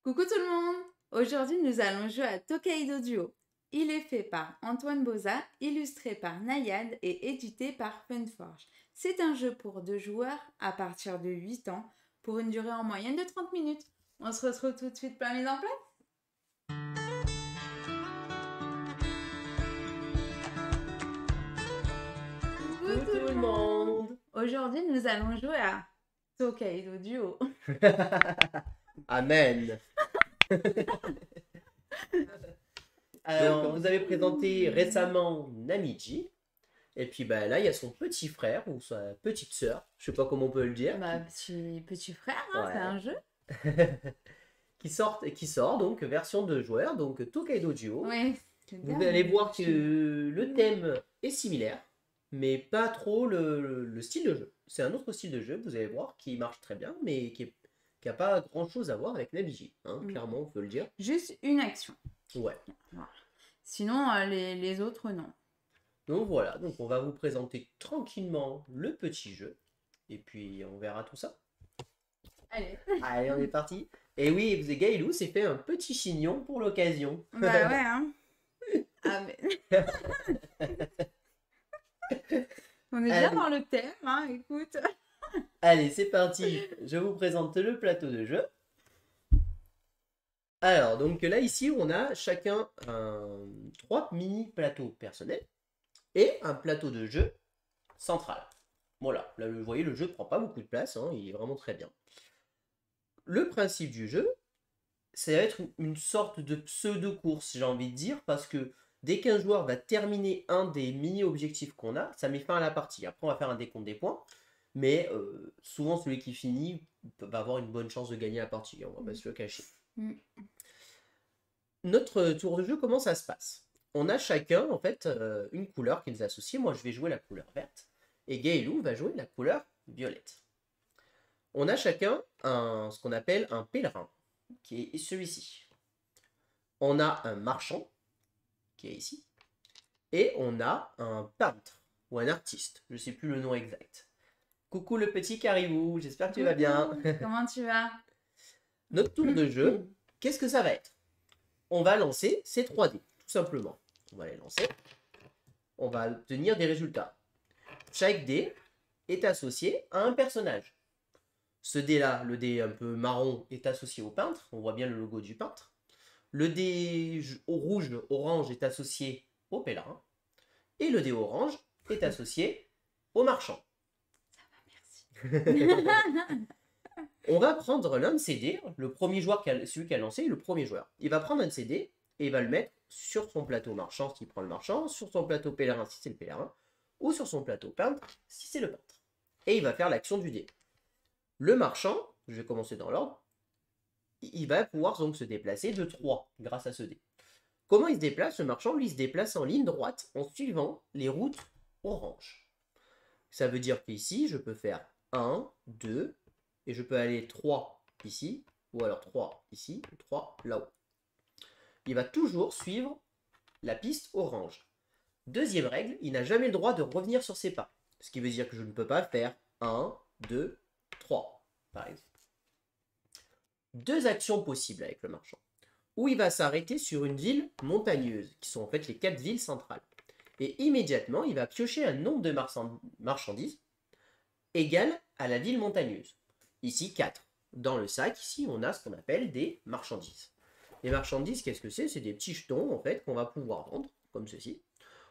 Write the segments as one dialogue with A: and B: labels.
A: Coucou tout le monde! Aujourd'hui, nous allons jouer à Tokaido Duo. Il est fait par Antoine Boza, illustré par Nayad et édité par Funforge. C'est un jeu pour 2 joueurs à partir de 8 ans pour une durée en moyenne de 30 minutes. On se retrouve tout de suite pour la mise en place. Coucou tout le monde! Aujourd'hui, nous allons jouer à Tokaido Duo.
B: Amen. Alors, vous avez présenté récemment Namiji. Et puis là, il y a son petit frère ou sa petite sœur, je sais pas comment on peut le dire,
A: Bah, petit frère, hein,
B: Ouais.
A: c'est un jeu.
B: qui sort donc version 2 joueurs, donc Tokaido Duo.
A: Oui.
B: Vous allez voir que le thème est similaire, mais pas trop le style de jeu. C'est un autre style de jeu, vous allez voir, qui marche très bien, mais qui n'a pas grand chose à voir avec Namiji, hein, clairement, on peut le dire.
A: Juste une action.
B: Ouais.
A: Voilà. Sinon, les autres, non.
B: Donc voilà, donc on va vous présenter tranquillement le petit jeu, et puis on verra tout ça.
A: Allez.
B: Allez, on est parti. Et oui, Gailou s'est fait un petit chignon pour l'occasion.
A: Bah ouais, hein. Ah, mais... On est bien
B: Allez.
A: dans le thème, hein, écoute.
B: Allez, c'est parti. Je vous présente le plateau de jeu. Alors, donc là, ici, on a chacun 3 mini-plateaux personnels et un plateau de jeu central. Voilà, là, vous voyez, le jeu ne prend pas beaucoup de place, hein, il est vraiment très bien. Le principe du jeu, ça va être une sorte de pseudo-course, j'ai envie de dire, parce que dès qu'un joueur va terminer un des mini-objectifs qu'on a, ça met fin à la partie. Après, on va faire un décompte des points, mais souvent, celui qui finit va avoir une bonne chance de gagner la partie, on va pas se le cacher. Notre tour de jeu, comment ça se passe? On a chacun, en fait, une couleur qui nous associe. Moi, je vais jouer la couleur verte, et Gailou va jouer la couleur violette. On a chacun ce qu'on appelle un pèlerin, qui est celui-ci. On a un marchand, qui est ici, et on a un peintre, ou un artiste, je ne sais plus le nom exact. Coucou le petit Caribou, j'espère que tu vas bien.
A: Comment tu vas?
B: Notre tour de jeu, qu'est-ce que ça va être? On va lancer ces 3 dés, tout simplement. On va les lancer. On va obtenir des résultats. Chaque dé est associé à un personnage. Ce dé-là, le dé un peu marron, est associé au peintre. On voit bien le logo du peintre. Le dé rouge-orange est associé au pèlerin. Et le dé orange est associé au marchand.
A: Ça va, merci.
B: On va prendre l'un de ces dés. Le premier joueur, celui qui a lancé, le premier joueur. Il va prendre un de ces dés et il va le mettre sur son plateau marchand s'il prend le marchand, sur son plateau pèlerin si c'est le pèlerin, ou sur son plateau peintre si c'est le peintre. Et il va faire l'action du dé. Le marchand, je vais commencer dans l'ordre, il va pouvoir donc se déplacer de 3 grâce à ce dé. Comment il se déplace? Le marchand, lui, se déplace en ligne droite en suivant les routes orange. Ça veut dire qu'ici, je peux faire 1, 2, et je peux aller 3 ici, ou alors 3 ici, ou 3 là-haut. Il va toujours suivre la piste orange. Deuxième règle, il n'a jamais le droit de revenir sur ses pas. Ce qui veut dire que je ne peux pas faire 1, 2, 3, par exemple. 2 actions possibles avec le marchand. Où il va s'arrêter sur une ville montagneuse, qui sont en fait les 4 villes centrales. Et immédiatement, il va piocher un nombre de marchandises égal à la ville montagneuse. Ici, 4. Dans le sac, ici, on a ce qu'on appelle des marchandises. Les marchandises, qu'est-ce que c'est? C'est des petits jetons, en fait, qu'on va pouvoir vendre, comme ceci.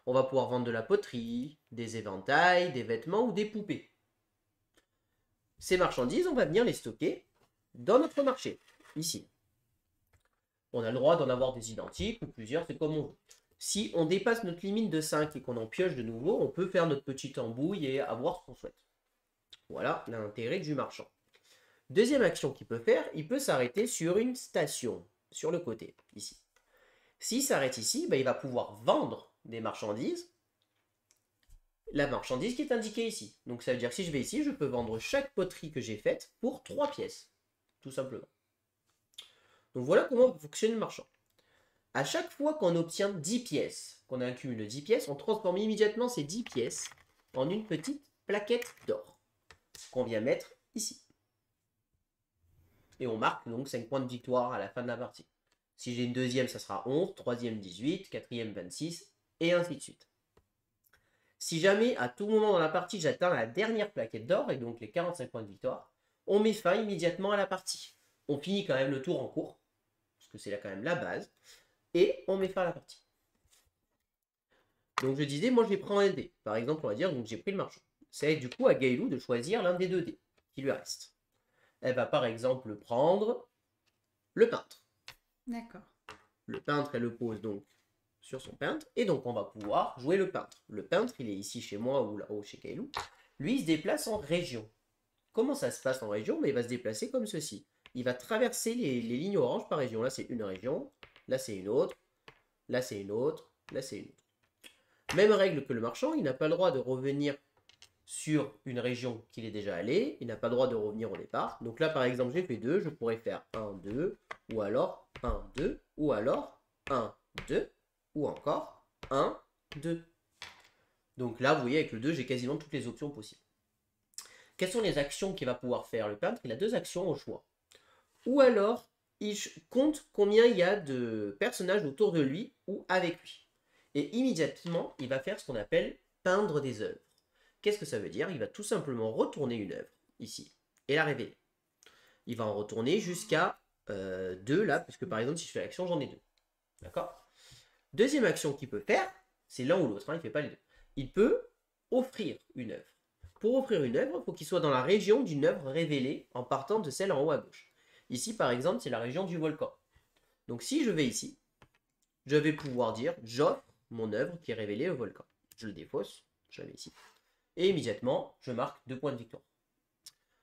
B: On va pouvoir vendre de la poterie, des éventails, des vêtements ou des poupées. Ces marchandises, on va venir les stocker dans notre marché, ici. On a le droit d'en avoir des identiques ou plusieurs, c'est comme on veut. Si on dépasse notre limite de 5 et qu'on en pioche de nouveau, on peut faire notre petite embouille et avoir ce qu'on souhaite. Voilà l'intérêt du marchand. Deuxième action qu'il peut faire, il peut s'arrêter sur une station, sur le côté, ici. S'il s'arrête ici, il va pouvoir vendre des marchandises, la marchandise qui est indiquée ici. Donc ça veut dire que si je vais ici, je peux vendre chaque poterie que j'ai faite pour 3 pièces, tout simplement. Donc voilà comment fonctionne le marchand. À chaque fois qu'on obtient 10 pièces, qu'on a un cumul de 10 pièces, on transforme immédiatement ces 10 pièces en une petite plaquette d'or qu'on vient mettre ici. et on marque donc 5 points de victoire à la fin de la partie. Si j'ai une deuxième, ça sera 11, troisième 18, quatrième 26, et ainsi de suite. Si jamais, à tout moment dans la partie, j'atteins la dernière plaquette d'or, et donc les 45 points de victoire, on met fin immédiatement à la partie. On finit quand même le tour en cours, parce que c'est là quand même la base, et on met fin à la partie. Donc je disais, moi je les prends un dé. Par exemple, on va dire, donc j'ai pris le marchand. C'est du coup à Gaëlou de choisir l'un des 2 dés qui lui reste. Elle va par exemple prendre le peintre.
A: D'accord.
B: Le peintre, elle le pose donc sur son peintre, et donc on va pouvoir jouer le peintre. Le peintre, il est ici chez moi ou là-haut chez Gaëlou. Lui, il se déplace en région. Comment ça se passe en région? Mais il va se déplacer comme ceci. Il va traverser les lignes oranges par région. Là, c'est une région. Là, c'est une autre. Là, c'est une autre. Là, c'est une autre. Même règle que le marchand, il n'a pas le droit de revenir sur une région qu'il est déjà allé. Il n'a pas le droit de revenir au départ. Donc là, par exemple, j'ai fait 2. Je pourrais faire 1, 2. Ou alors 1, 2. Ou alors 1, 2. Ou encore 1, 2. Donc là, vous voyez, avec le 2, j'ai quasiment toutes les options possibles. Quelles sont les actions qu'il va pouvoir faire le peintre? Il a 2 actions au choix. Ou alors, il compte combien il y a de personnages autour de lui ou avec lui. Et immédiatement, il va faire ce qu'on appelle peindre des œuvres. Qu'est-ce que ça veut dire? Il va tout simplement retourner une œuvre, ici, et la révéler. Il va en retourner jusqu'à 2 là, parce que par exemple, si je fais l'action, j'en ai 2. D'accord? Deuxième action qu'il peut faire, c'est l'un ou l'autre, hein, il ne fait pas les deux. Il peut offrir une œuvre. Pour offrir une œuvre, il faut qu'il soit dans la région d'une œuvre révélée en partant de celle en haut à gauche. Ici, par exemple, c'est la région du volcan. Donc si je vais ici, je vais pouvoir dire j'offre mon œuvre qui est révélée au volcan. Je le défausse, je la mets ici. Et immédiatement, je marque 2 points de victoire.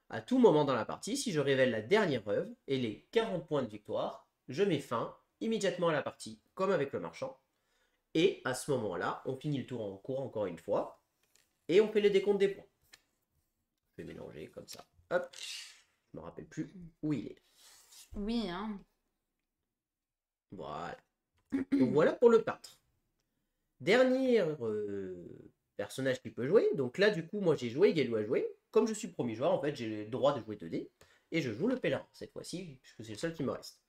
B: À tout moment dans la partie, si je révèle la dernière œuvre et les 40 points de victoire, je mets fin immédiatement à la partie, comme avec le marchand. Et à ce moment-là, on finit le tour en cours encore une fois, et on fait les décomptes des points. Je vais mélanger comme ça. Hop, je ne me rappelle plus où il est.
A: Oui, hein.
B: Voilà. Donc voilà pour le peintre. Dernier personnage qui peut jouer. Donc là, du coup, moi j'ai joué, Gaëlou a joué. Comme je suis premier joueur, en fait, j'ai le droit de jouer 2 dés. Et je joue le pèlerin cette fois-ci, puisque c'est le seul qui me reste.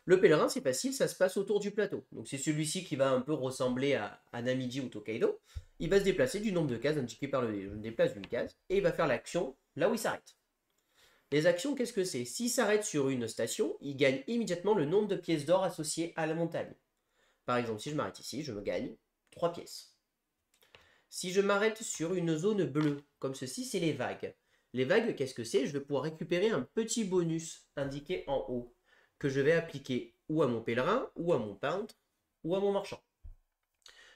B: Le pèlerin, c'est facile, ça se passe autour du plateau. Donc c'est celui-ci qui va un peu ressembler à Namiji ou Tokaido. Il va se déplacer du nombre de cases indiquées par le dé. Je me déplace d'une case, et il va faire l'action là où il s'arrête. Les actions, qu'est-ce que c'est? S'il s'arrête sur une station, il gagne immédiatement le nombre de pièces d'or associées à la montagne. Par exemple, si je m'arrête ici, je me gagne 3 pièces. Si je m'arrête sur une zone bleue, comme ceci, c'est les vagues. Les vagues, qu'est-ce que c'est? Je vais pouvoir récupérer un petit bonus indiqué en haut, que je vais appliquer ou à mon pèlerin, ou à mon peintre, ou à mon marchand.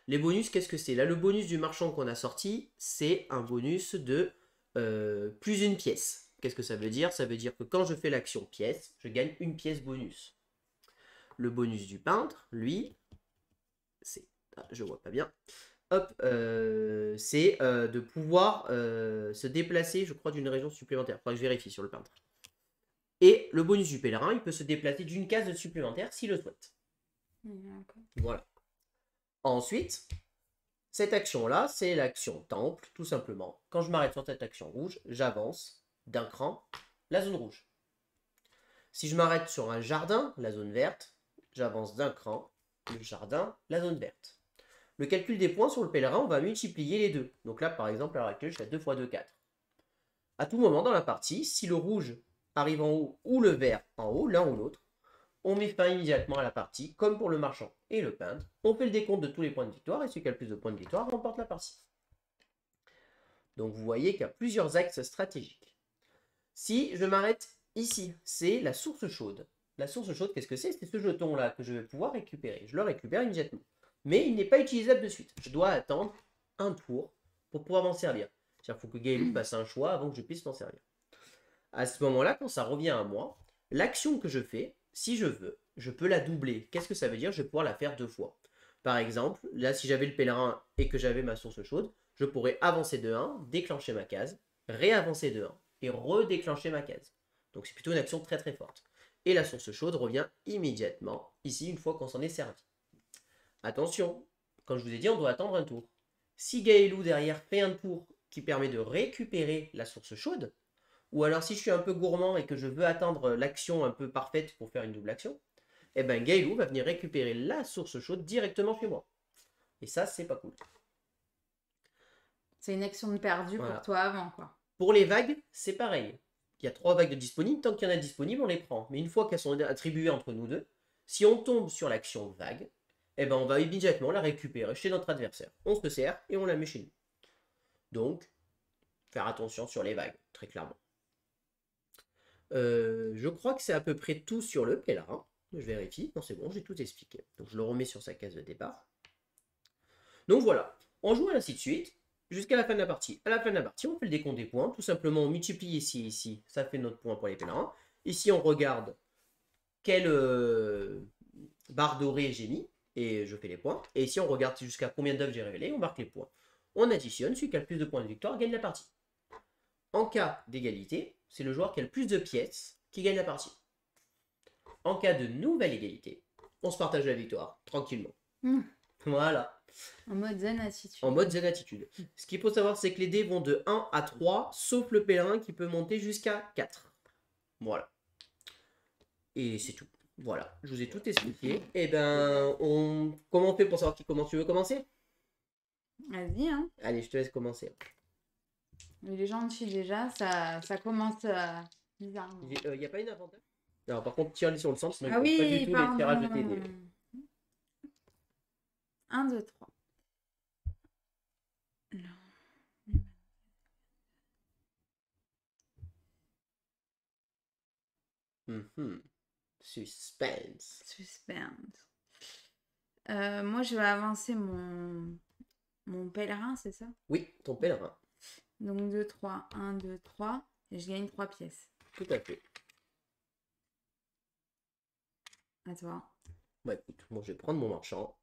B: Les bonus, qu'est-ce que c'est? Là, le bonus du marchand qu'on a sorti, c'est un bonus de plus une pièce. Qu'est-ce que ça veut dire? Ça veut dire que quand je fais l'action pièce, je gagne une pièce bonus. Le bonus du peintre, lui, c'est... Ah, je vois pas bien. Hop, c'est de pouvoir se déplacer, je crois, d'une région supplémentaire. Faudra que je vérifie sur le peintre. Et le bonus du pèlerin, il peut se déplacer d'une case supplémentaire s'il le souhaite. Voilà. Ensuite, cette action-là, c'est l'action temple, tout simplement. Quand je m'arrête sur cette action rouge, j'avance d'un cran la zone rouge. Si je m'arrête sur un jardin, la zone verte, j'avance d'un cran le jardin, la zone verte. Le calcul des points sur le pèlerin, on va multiplier les deux. Donc là, par exemple, à l'heure actuelle, je suis à 2 x 2, 4. À tout moment dans la partie, si le rouge arrive en haut ou le vert en haut, l'un ou l'autre, on met fin immédiatement à la partie, comme pour le marchand et le peintre. On fait le décompte de tous les points de victoire, et celui qui a le plus de points de victoire remporte la partie. Donc vous voyez qu'il y a plusieurs axes stratégiques. Si je m'arrête ici, c'est la source chaude. La source chaude, qu'est-ce que c'est? C'est ce jeton-là que je vais pouvoir récupérer. Je le récupère immédiatement. Mais il n'est pas utilisable de suite. Je dois attendre un tour pour pouvoir m'en servir. Il faut que Gaëlou fasse un choix avant que je puisse m'en servir. À ce moment-là, quand ça revient à moi, l'action que je fais, si je veux, je peux la doubler. Qu'est-ce que ça veut dire? Je vais pouvoir la faire 2 fois. Par exemple, là, si j'avais le pèlerin et que j'avais ma source chaude, je pourrais avancer de 1, déclencher ma case, réavancer de 1 et redéclencher ma case. Donc c'est plutôt une action très très forte. Et la source chaude revient immédiatement, ici, une fois qu'on s'en est servi. Attention, comme je vous ai dit, on doit attendre un tour. Si Gaëlou derrière fait un tour qui permet de récupérer la source chaude, Ou alors si je suis un peu gourmand et que je veux attendre l'action un peu parfaite pour faire une double action, eh ben Gailou va venir récupérer la source chaude directement chez moi. Et ça, c'est pas cool.
A: C'est une action de perdu
B: Voilà.
A: pour toi avant, quoi.
B: Pour les vagues, c'est pareil. Il y a 3 vagues de disponibles. Tant qu'il y en a disponibles, on les prend. Mais une fois qu'elles sont attribuées entre nous deux, si on tombe sur l'action vague, eh ben on va immédiatement la récupérer chez notre adversaire. On se sert et on la met chez nous. Donc, faire attention sur les vagues, très clairement. Je crois que c'est à peu près tout sur le pèlerin. Je vérifie. Non, c'est bon, j'ai tout expliqué. Donc je le remets sur sa case de départ. Donc voilà, on joue ainsi de suite jusqu'à la fin de la partie. À la fin de la partie, on fait le décompte des points. Tout simplement, on multiplie ici et ici. Ça fait notre point pour les pèlerins. Ici, on regarde quelle barre dorée j'ai mis. Et je fais les points. Et ici, on regarde jusqu'à combien d'œuvres j'ai révélé. On marque les points. On additionne. Celui qui a le plus de points de victoire gagne la partie. En cas d'égalité, c'est le joueur qui a le plus de pièces qui gagne la partie. En cas de nouvelle égalité, on se partage la victoire, tranquillement. Voilà.
A: En mode zen attitude.
B: En mode zen attitude. Ce qu'il faut savoir, c'est que les dés vont de 1 à 3, sauf le pèlerin qui peut monter jusqu'à 4. Voilà. Et c'est tout. Voilà, je vous ai tout expliqué. Et ben, comment on fait pour savoir qui commence? Tu veux commencer?
A: Vas-y, hein.
B: Allez, je te laisse commencer.
A: Il est gentil déjà, ça commence bizarrement.
B: Il n'y a pas une avantage? Alors, par contre, tire-les sur le centre, sinon
A: Ah
B: il faut pas
A: oui,
B: du tout
A: pardon.
B: les tirages de tes dés.
A: 1, 2, 3.
B: Suspense.
A: Suspense. Moi, je vais avancer mon pèlerin, c'est ça?
B: Oui, ton pèlerin.
A: Donc 2, 3, 1, 2, 3. Et je gagne 3 pièces.
B: Tout à fait.
A: À toi.
B: Bah écoute, moi je vais prendre mon marchand.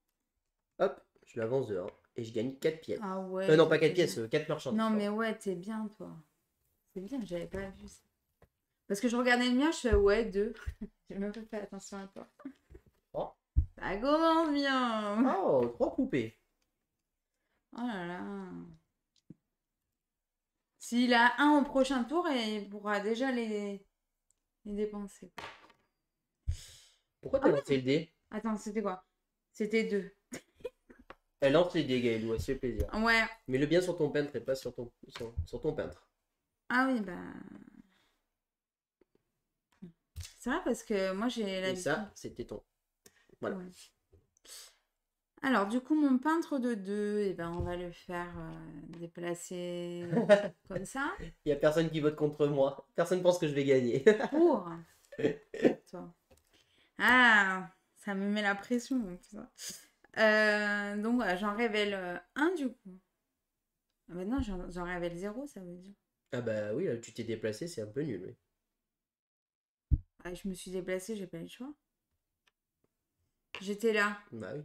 B: Hop, je l'avance de 1 et je gagne 4 pièces.
A: Ah ouais.
B: Non, pas 4 pièces, 4 marchands.
A: Non, mais ouais, t'es bien, toi. C'est bien, j'avais pas vu ça. Parce que je regardais le mien, je fais ouais, 2. J'ai même pas fait attention à toi.
B: 3.
A: Ça commence bien.
B: Oh, 3 coupés.
A: Oh là là. S'il a un au prochain tour, il pourra déjà les dépenser.
B: Pourquoi t'as lancé le dé?
A: Attends, c'était quoi? C'était 2.
B: Elle lance les dés, Gaël, ouais, ça fait plaisir.
A: Ouais.
B: Mets-le bien sur ton peintre et pas sur ton peintre.
A: Ah oui, bah. C'est vrai parce que moi j'ai
B: Et
A: l'habitude.
B: ça, c'était ton. Voilà.
A: Ouais. Alors, du coup, mon peintre de 2, eh ben, on va le faire déplacer comme ça.
B: Il n'y a personne qui vote contre moi. Personne pense que je vais gagner.
A: Pour toi. Ah, ça me met la pression. Donc, voilà, j'en révèle un du coup. Ah, bah non, j'en révèle 0, ça veut dire.
B: Ah bah oui, là, tu t'es déplacé, c'est un peu nul. Oui.
A: Ah, je me suis déplacée, j'ai pas eu le choix. J'étais là.
B: Bah oui.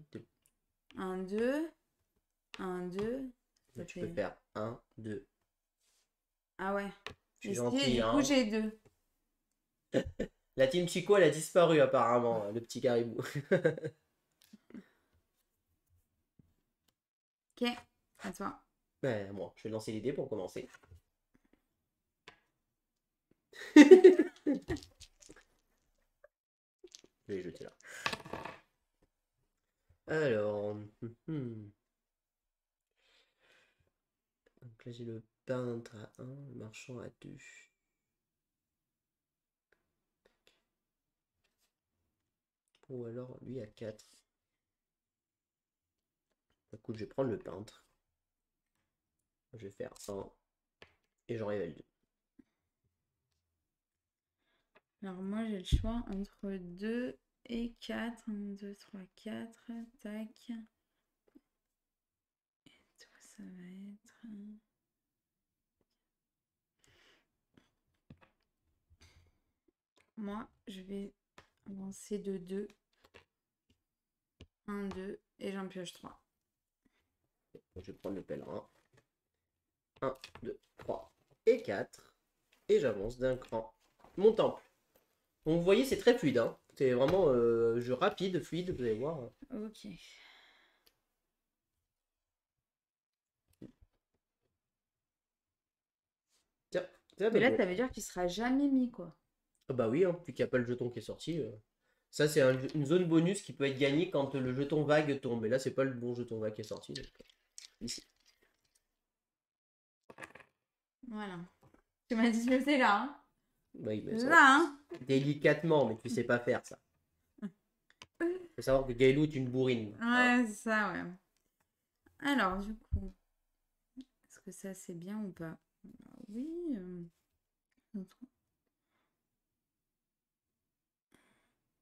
A: 1, 2. 1, 2.
B: Là, tu peux faire 1, 2.
A: Ah ouais.
B: Je suis gentil,
A: du
B: hein.
A: coup, j'ai 2.
B: La team Chico, elle a disparu apparemment, le petit caribou.
A: Ok, à toi.
B: Ouais, moi, je vais lancer les dés pour commencer. Je vais les jeter là. Alors. Donc là, j'ai le peintre à 1, le marchand à 2. Ou alors lui à 4. Écoute, je vais prendre le peintre. Je vais faire 1. Et j'en révèle 2.
A: Alors moi j'ai le choix entre 2 et 4. 1, 2, 3, 4. Tac. Et toi ça va être... Moi je vais avancer de 2. 1, 2 et j'en pioche 3.
B: Je vais prendre le pèlerin. 1, 2, 3 et 4. Et j'avance d'un cran. Mon temple. Donc vous voyez, c'est très fluide. Hein. C'est vraiment jeu rapide, fluide, vous allez voir.
A: Ok.
B: Tiens, Ah,
A: Mais
B: bah,
A: là,
B: bon.
A: ça veut dire qu'il sera jamais mis, quoi.
B: Ah bah oui, hein, vu qu'il n'y a pas le jeton qui est sorti. Ça, c'est une zone bonus qui peut être gagnée quand le jeton vague tombe. Et là, c'est pas le bon jeton vague qui est sorti. Donc, ici.
A: Voilà. Tu m'as dit que c'est là, hein.
B: Oui, mais
A: C'est
B: ça,
A: ça, hein.
B: délicatement, mais tu sais pas faire ça. Faut savoir que Gaëlou est une bourrine. Hein.
A: Ouais, c'est ça, ouais. Alors, du coup, est-ce que ça, c'est bien ou pas? Bah oui. Notre-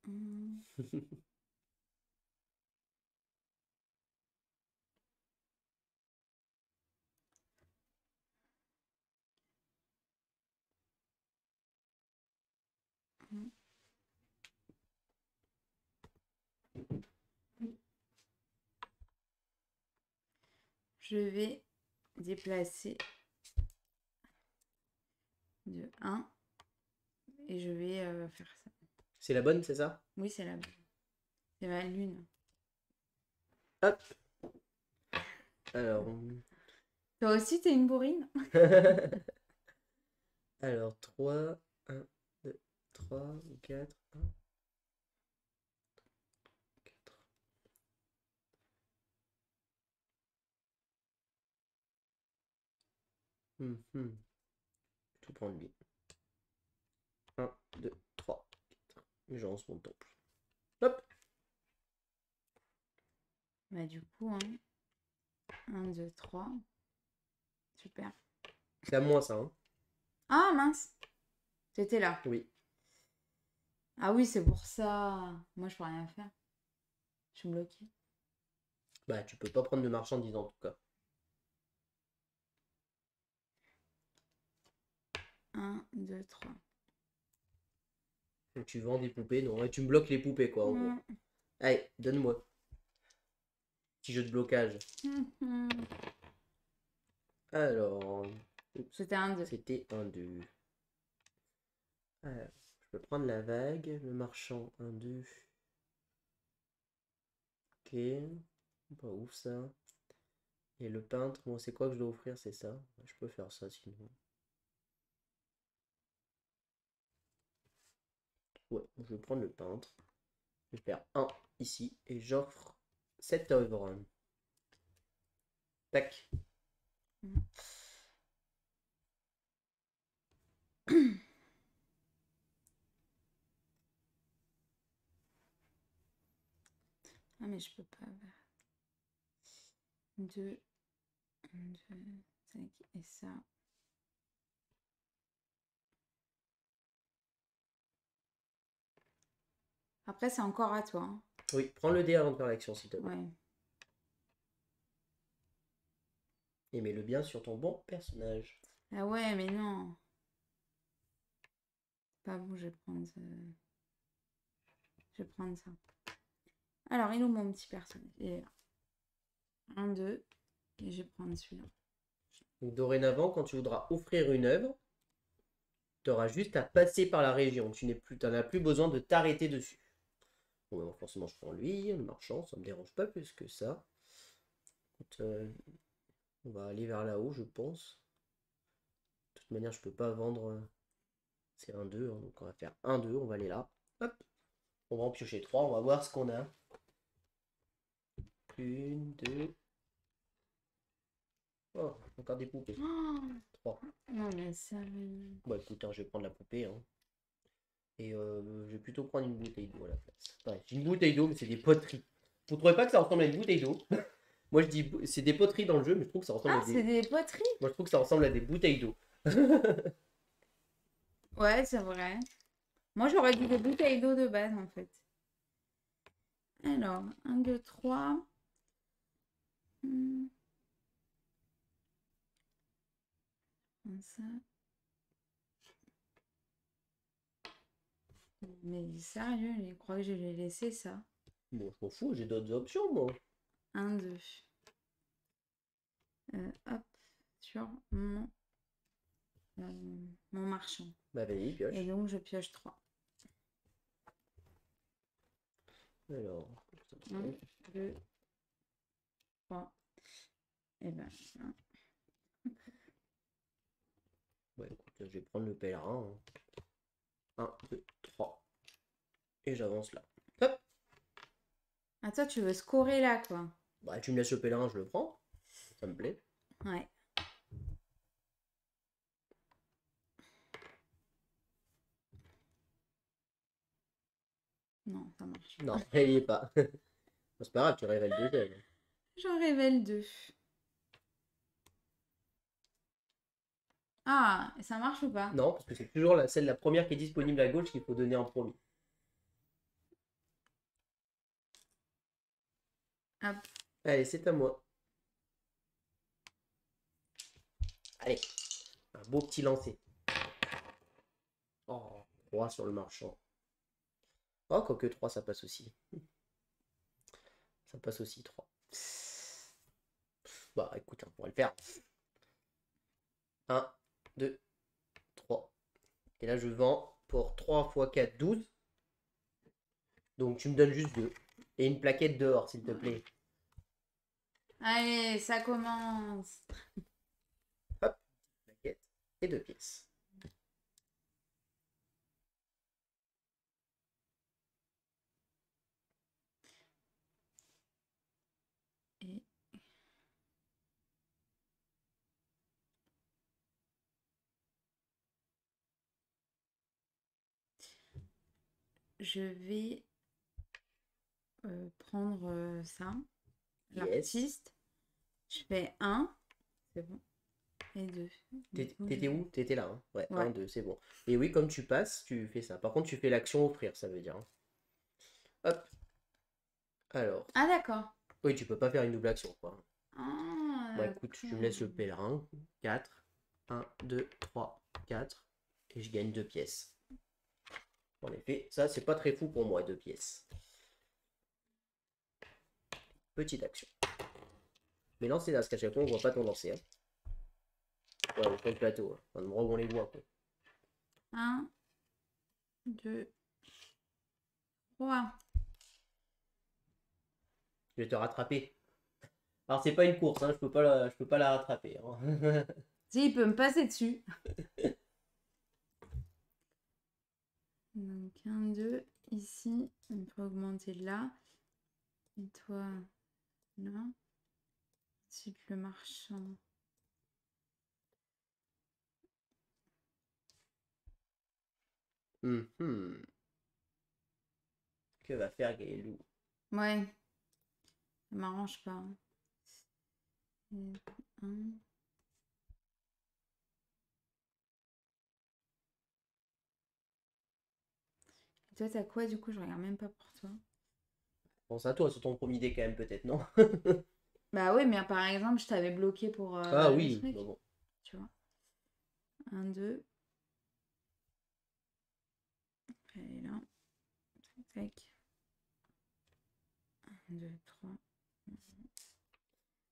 A: Hum, hum. Je vais déplacer de 1 et je vais faire ça.
B: C'est la bonne, c'est ça?
A: Oui, c'est la bonne. C'est ma lune.
B: Hop. Alors.
A: Toi aussi, t'es une bourrine?
B: Alors, 3, 1, 2, 3, 4, 1, 4. Tout prendre bien. 1, 2, 3, 4. Je lance mon temple. Hop.
A: Bah, du coup, hein. 1, 2, 3. Super.
B: C'est à moi ça, hein?
A: Ah, mince. T'étais là.
B: Oui.
A: Ah oui, c'est pour ça. Moi, je peux rien faire. Je suis bloquée.
B: Bah, tu peux pas prendre de marchandises en tout cas.
A: 1, 2, 3.
B: Donc, tu vends des poupées, non? Et tu me bloques les poupées, quoi, en gros. Allez, donne-moi. Petit jeu de blocage. Alors. Oups.
A: C'était un 2.
B: C'était un 2. Alors, je peux prendre la vague, le marchand, un 2. Ok. Pas ouf ça. Et le peintre, moi c'est quoi que je dois offrir, c'est ça. Je peux faire ça sinon. Ouais, je vais prendre le peintre. Je vais faire un ici et j'offre cette œuvre. Tac.
A: Ah, mais je peux pas. 2, 2, 5 et ça. Après, c'est encore à toi, hein.
B: Oui, prends le dé avant de faire l'action s'il te plaît.
A: Ouais.
B: Et mets-le bien sur ton bon personnage.
A: Ah ouais, mais non. Pas bon, je vais prendre. Je vais prendre ça. Alors, il est où mon petit personnage? Il est là. 1, 2. Et je vais prendre celui-là.
B: Donc dorénavant, quand tu voudras offrir une œuvre, tu auras juste à passer par la région. Tu n'en as plus besoin de t'arrêter dessus. Bon, bah, forcément, je prends lui, le marchand, ça me dérange pas plus que ça. Écoute, on va aller vers là-haut, je pense. De toute manière, je peux pas vendre. C'est un 2, hein, donc on va faire un 2, on va aller là. Hop. On va en piocher 3, on va voir ce qu'on a. Une, deux. Oh, encore des poupées.
A: Oh
B: 3.
A: non, mais ça.
B: Bon, écoute, hein, je vais prendre la poupée. Hein. Et je vais plutôt prendre une bouteille d'eau à la place. Ouais, j'ai une bouteille d'eau, mais c'est des poteries. Vous trouvez pas que ça ressemble à une bouteille d'eau? Moi, je dis c'est des poteries dans le jeu, mais je trouve que ça ressemble
A: Ah,
B: à
A: c'est
B: des.
A: des poteries?
B: Moi, je trouve que ça ressemble à des bouteilles d'eau.
A: Ouais, c'est vrai. Moi, j'aurais dit des bouteilles d'eau de base, en fait. Alors, 1, 2, 3. Comme ça. Mais sérieux, il croit que je vais laisser ça.
B: Bon, je m'en fous, j'ai d'autres options, moi.
A: 1, 2. Hop, sur mon marchand.
B: Bah, vas-y, pioche.
A: Et donc, je pioche 3.
B: Alors,
A: 1, 2, 3. Et ben,
B: ouais, écoute, Je vais prendre le pèlerin. 1, 2, 3. Et j'avance là. Hop.
A: Ah, toi, tu veux scorer là, quoi.
B: Bah, tu me laisses le pèlerin, je le prends. Ça me plaît.
A: Ouais. Non, ça marche pas.
B: Non, il n'y est pas. C'est pas grave, tu révèles 2 ailes.
A: J'en révèle 2. Ah, et ça marche ou pas?
B: Non, parce que c'est toujours la première qui est disponible à gauche qu'il faut donner en premier.
A: Hop.
B: Allez, c'est à moi. Allez, un beau petit lancer. Oh, 3 sur le marchand. Oh, quoique 3, ça passe aussi. Ça passe aussi 3. Bah, écoute, on pourrait le faire. 1, 2, 3. Et là, je vends pour 3 x 4, 12. Donc, tu me donnes juste 2. Et une plaquette dehors, s'il te plaît.
A: Allez, ça commence.
B: Hop, plaquette et 2 pièces.
A: Et je vais prendre ça.
B: Yes.
A: L'artiste. Je fais 1. C'est bon. Et 2.
B: T'étais où? T'étais là, hein? Ouais,
A: Ouais.
B: 1, 2, c'est bon. Et oui, comme tu passes, tu fais ça. Par contre, tu fais l'action offrir, ça veut dire, hein. Hop. Alors.
A: Ah, d'accord.
B: Oui, tu peux pas faire une double action, quoi.
A: Ah,
B: Bah écoute, tu me laisses le pèlerin. 4. 1, 2, 3, 4. Et je gagne 2 pièces. En effet, ça, c'est pas très fou pour moi, 2 pièces. Petite action. Mais lancer là, parce qu'à chaque fois, on voit pas ton lancer, hein. Ouais, au fond de plateau, hein. Un endroit où on les voit, quoi.
A: 1, 2, 3.
B: Je vais te rattraper. Alors, c'est pas une course, hein. Je peux pas la rattraper, hein.
A: Si, il peut me passer dessus. Donc, 1, 2, ici. On peut augmenter là. Et toi, là. Ensuite, le marchand.
B: Mhm. Que va faire Gaëlou?
A: Ouais. Ça m'arrange pas. Et 1. Et toi, t'as quoi du coup? Je regarde même pas pour toi.
B: Pense à toi, c'est ton premier dé quand même, peut-être, non?
A: Bah oui, mais par exemple, je t'avais bloqué pour
B: Ah
A: le
B: oui,
A: truc.
B: bon, bon.
A: Tu vois. 1, 2. Et là. Tac. 1, 2, 3.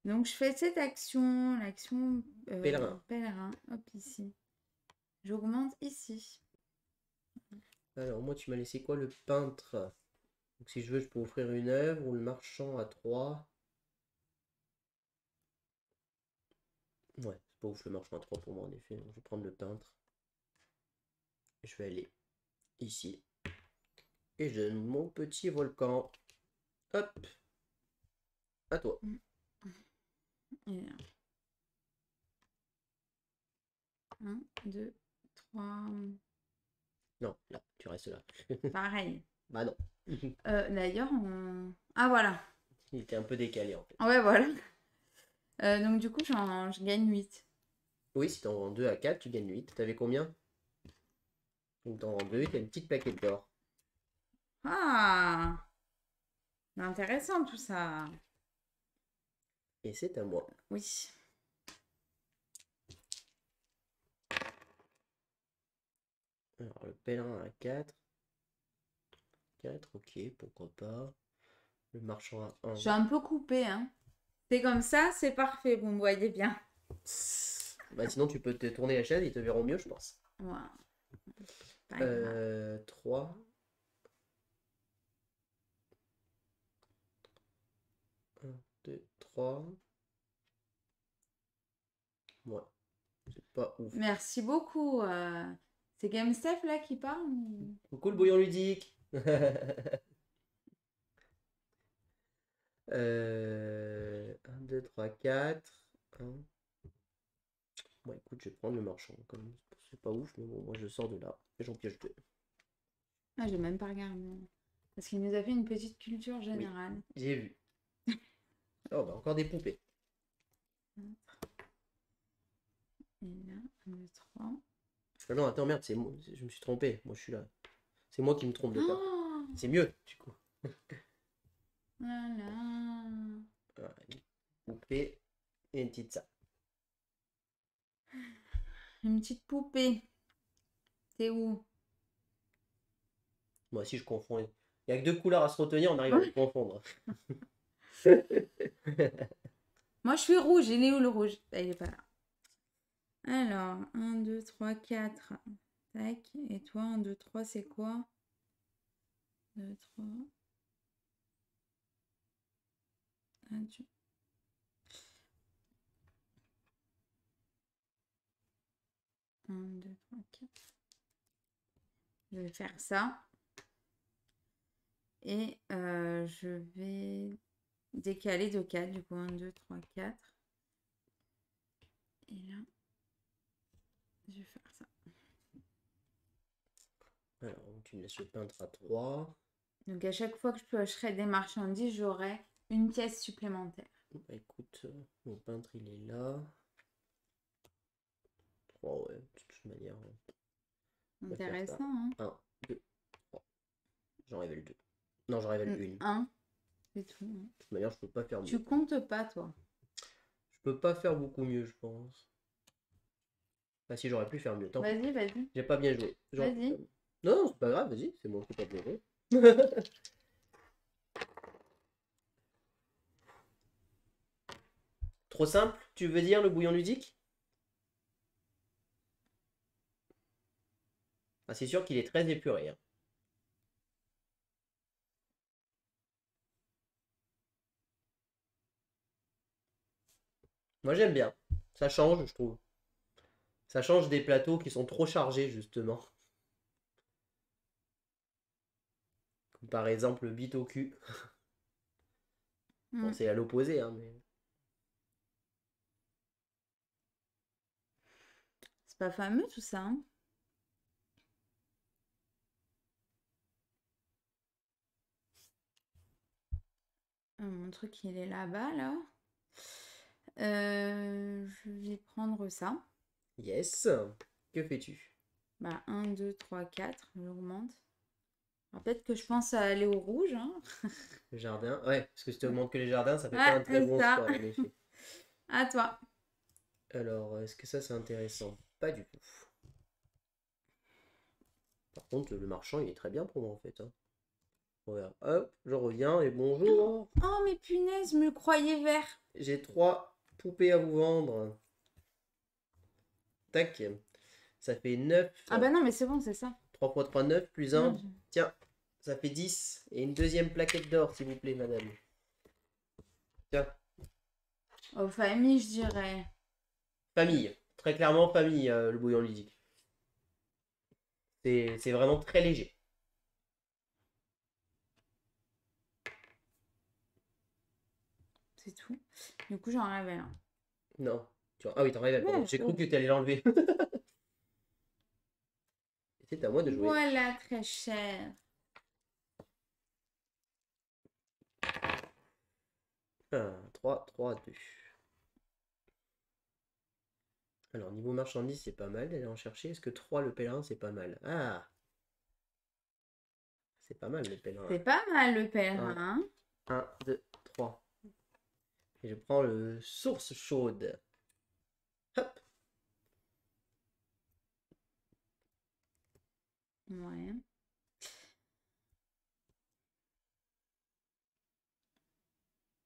A: Donc, je fais cette action, l'action
B: Pèlerin.
A: pèlerin. Hop, ici. J'augmente ici.
B: Alors, moi, tu m'as laissé quoi? Le peintre. Donc, si je veux, je peux offrir une œuvre ou le marchand à 3. Ouais, c'est pas ouf le marchand à 3 pour moi, en effet. Donc, je vais prendre le peintre. Je vais aller ici. Et je donne mon petit volcan. Hop. À toi.
A: Et là. 1, 2, 3.
B: Non, là, tu restes là.
A: Pareil.
B: Bah non.
A: D'ailleurs, on... Ah, voilà.
B: Il était un peu décalé, en fait.
A: Ouais, voilà. Donc, du coup, je gagne 8.
B: Oui, si t'en vends 2 à 4, tu gagnes 8. T'avais combien? Donc, t'en vends 2 et t'as une petite plaquette d'or.
A: Ah, c'est intéressant tout ça.
B: Et c'est à moi.
A: Oui.
B: Alors, le pèlerin à 4. 4, ok, pourquoi pas. Le marchand à
A: Je
B: 1.
A: suis un peu coupée, hein. C'est comme ça, c'est parfait, vous me voyez bien.
B: Bah, sinon, tu peux te tourner la chaise, ils te verront mieux, je pense.
A: Voilà. Pas grave.
B: 3. 1, 2, 3. Ouais. pas ouf.
A: Merci beaucoup. C'est Game Steph là qui parle ou-
B: Coucou le bouillon ludique. 1, 2, 3, 4. Bon, écoute, je vais prendre le marchand. Comme c'est pas ouf, mais bon, moi je sors de là. Et j'en pioche deux.
A: Ah, j'ai même pas regardé. Parce qu'il nous a fait une petite culture générale.
B: J'ai vu. Oh, bah encore des poupées.
A: Et là, 1, 2, 3.
B: Ah non, attends, merde, c'est moi. Je me suis trompé. Moi, je suis là. C'est moi qui me trompe de carte.
A: Oh
B: C'est mieux, du coup.
A: là là.
B: Voilà, une poupée et une petite ça.
A: Une petite poupée. T'es où?
B: Moi aussi, je confonds. Il n'y a que deux couleurs à se retenir, on arrive à les confondre.
A: Moi, je suis rouge. Il est où le rouge? Ah, il est pas là. Alors, 1, 2, 3, 4. Tac. Et toi, 1, 2, 3, c'est quoi? 2, 3. Adieu. 1, 2, 3, 4. Je vais faire ça. Et je vais décaler de 4. Du coup, 1, 2, 3, 4. Et là, je vais faire ça.
B: Alors, tu me laisses le peintre à 3.
A: Donc, à chaque fois que je piocherai des marchandises, j'aurai une pièce supplémentaire.
B: Bah, écoute, mon peintre il est là. 3, ouais, de toute manière. On va faire ça.
A: Intéressant, hein?
B: 1, 2, 3. J'en révèle 2. Non, j'en révèle une.
A: 1, c'est tout. Hein.
B: De toute manière, je peux pas faire mieux.
A: Tu comptes pas, toi?
B: Je peux pas faire beaucoup mieux, je pense. Ah si, j'aurais pu faire mieux. Tant pis.
A: Vas-y, vas-y.
B: J'ai pas bien joué.
A: Vas-y.
B: Non, non, c'est pas grave, vas-y, c'est moi qui ai pas bien joué. Trop simple, tu veux dire, le bouillon ludique? Ah, c'est sûr qu'il est très épuré. Hein. Moi, j'aime bien. Ça change, je trouve. Ça change des plateaux qui sont trop chargés, justement. Comme par exemple le bite au cul. Bon, c'est à l'opposé, hein, mais...
A: C'est pas fameux, tout ça, hein? Mon truc, il est là-bas, là. Je vais prendre ça.
B: Yes. Que fais-tu?
A: Bah, 1, 2, 3, 4. J'augmente. Peut-être que je pense à aller au rouge, hein.
B: Le jardin. Ouais, parce que si tu augmentes que les jardins, ça fait
A: Ouais,
B: pas un très
A: c'est
B: bon
A: ça.
B: score, en effet.
A: À toi.
B: Alors, est-ce que ça, c'est intéressant? Pas du tout. Par contre, le marchand, il est très bien pour moi, en fait. Hein. Voilà. Hop, je reviens et bonjour.
A: Oh, mais punaise, je me le croyais vert.
B: J'ai 3 poupées à vous vendre. Tac. Ça fait 9.
A: Ah bah non, mais c'est bon, c'est ça.
B: 3 x 3, 9, plus 1.
A: Non,
B: Tiens, ça fait 10. Et une deuxième plaquette d'or, s'il vous plaît, madame. Tiens.
A: Aux familles, je dirais.
B: Famille. Très clairement, famille, le bouillon ludique. C'est vraiment très léger.
A: C'est tout. Du coup, j'en révèle un.
B: Non. Ah oui, t'en révèles, pardon.
A: Ouais,
B: J'ai cru
A: oh.
B: que tu allais l'enlever. C'est à moi de jouer.
A: Voilà, très cher.
B: 1, 3, 3, 2. Alors, niveau marchandise, c'est pas mal d'aller en chercher. Est-ce que 3, le pèlerin, c'est pas mal? Ah! C'est pas mal, le pèlerin.
A: C'est pas mal le pèlerin.
B: 1, 2, 3. Et je prends le source chaude. Hop!
A: Ouais.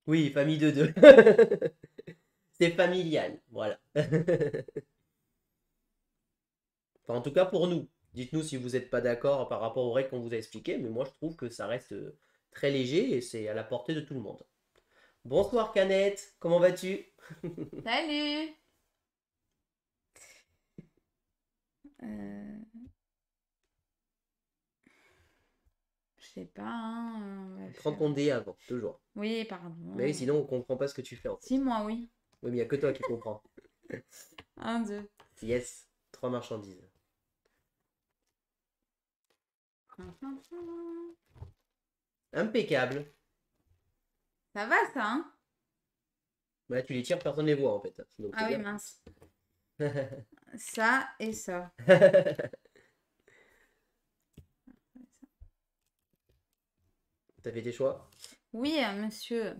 B: Oui, famille de 2. C'est familial, voilà. Enfin, en tout cas pour nous. Dites-nous si vous n'êtes pas d'accord par rapport aux règles qu'on vous a expliquées, mais moi je trouve que ça reste très léger et c'est à la portée de tout le monde. Bonsoir Canette, comment vas-tu?
A: Salut! Je sais pas, hein, on va
B: Prends
A: faire...
B: ton dé avant, toujours.
A: Oui, pardon.
B: Mais oui, sinon on comprend pas ce que tu fais en fait.
A: Si, moi, oui.
B: Oui, mais il n'y a que toi qui comprends.
A: 1, 2.
B: Yes, 3 marchandises. Impeccable.
A: Ça va, ça, hein?
B: Bah, tu les tires, personne ne les voit en fait. Donc,
A: Ah
B: c'est
A: oui,
B: bien.
A: mince. Ça et ça.
B: T'as fait tes choix?
A: Oui, monsieur.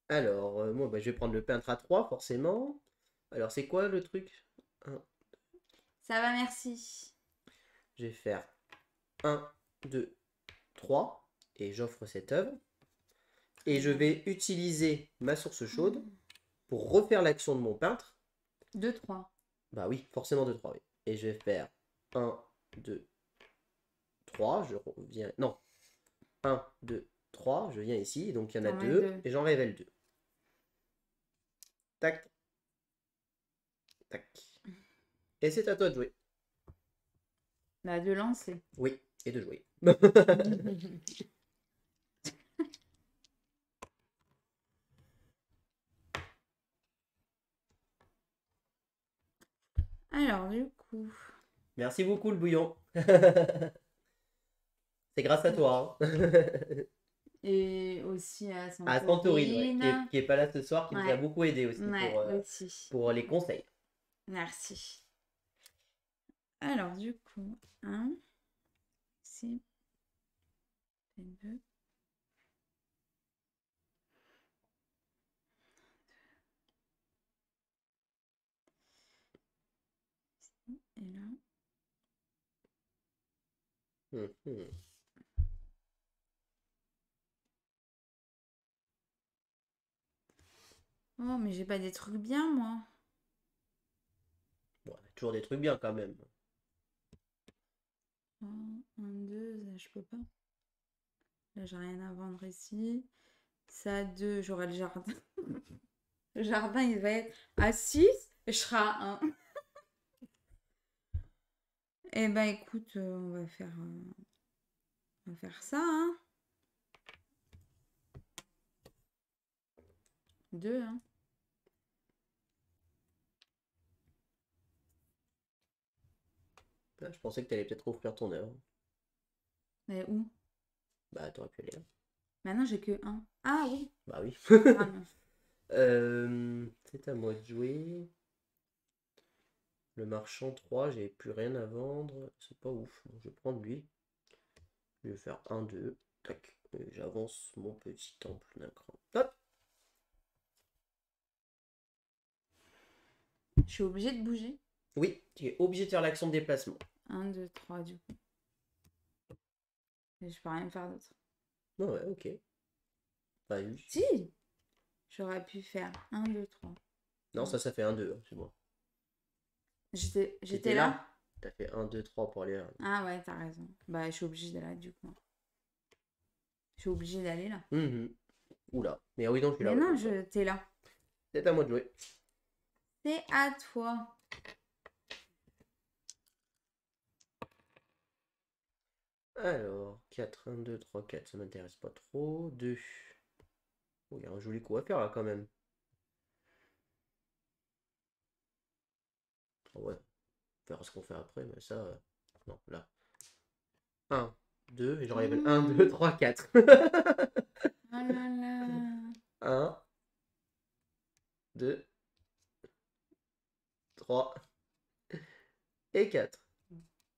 B: Alors, moi, bah, je vais prendre le peintre à 3 forcément. Alors, c'est quoi le truc?
A: Ça va, merci.
B: Je vais faire 1, 2, 3 et j'offre cette œuvre. Et je vais utiliser ma source chaude pour refaire l'action de mon peintre.
A: 2, 3.
B: Bah oui, forcément 2, 3, oui. Et je vais faire 1, 2, 3. Je reviens. Non. 1, 2, 3. Je viens ici. Donc il y en a
A: T'en mets
B: 2.
A: deux.
B: Et j'en révèle 2. Tac. Tac. Et c'est à toi de jouer.
A: Bah, de lancer.
B: Oui, et de jouer.
A: Alors, du coup...
B: Merci beaucoup le bouillon. C'est grâce à toi. Hein.
A: Et aussi à
B: À Santorine, ouais,
A: Santorine.
B: qui est pas là ce soir, qui nous a
A: Ouais.
B: beaucoup aidé aussi
A: Ouais, aussi.
B: pour les conseils.
A: Merci. Alors, du coup, 1, ici, 2. Et là.
B: Mhm.
A: Oh, mais j'ai pas des trucs bien, moi.
B: Bon, toujours des trucs bien quand même.
A: 1, 2, je peux pas. Là, j'ai rien à vendre ici. Ça, 2, j'aurai le jardin. Le jardin, il va être à 6, je serai à 1. Eh ben, écoute, on va faire ça, hein. 2, hein.
B: Ah, je pensais que tu allais peut-être offrir ton œuvre.
A: Mais où?
B: Bah, t'aurais pu aller là.
A: Maintenant, j'ai que 1. Ah oui.
B: Bah oui.
A: Ah non.
B: C'est à moi de jouer. Le marchand 3, j'ai plus rien à vendre. C'est pas ouf. Bon, je vais prendre lui. Je vais faire 1, 2. Tac. Et j'avance mon petit temple d'un cran. Hop.
A: Je suis obligée de bouger.
B: Oui, tu es obligé de faire l'action de déplacement.
A: 1, 2, 3, du coup. Et je peux rien faire d'autre.
B: Ah ouais, ok. Bah oui.
A: Si! J'aurais pu faire 1, 2, 3.
B: Non, ça fait 1, 2. C'est bon.
A: J'étais
B: T'étais
A: là?
B: T'as fait 1, 2, 3 pour aller là.
A: Ah ouais, t'as raison. Bah, je suis obligée d'aller là, du coup. Je suis obligée d'aller là.
B: Mhm. Oula. Mais oui, non, je suis là.
A: Mais
B: Ouais,
A: non,
B: d'accord.
A: t'es là.
B: C'est à moi de jouer.
A: C'est à toi.
B: Alors, 4, 1, 2, 3, 4, ça m'intéresse pas trop. 2. Oh, il y a un joli coup à faire là quand même. Oh, ouais, on verra ce qu'on fait après, mais ça. Non, là. 1, 2, et j'en révèle 1, 2, 3, 4.
A: Oh là là.
B: 1, 2, 3 et 4.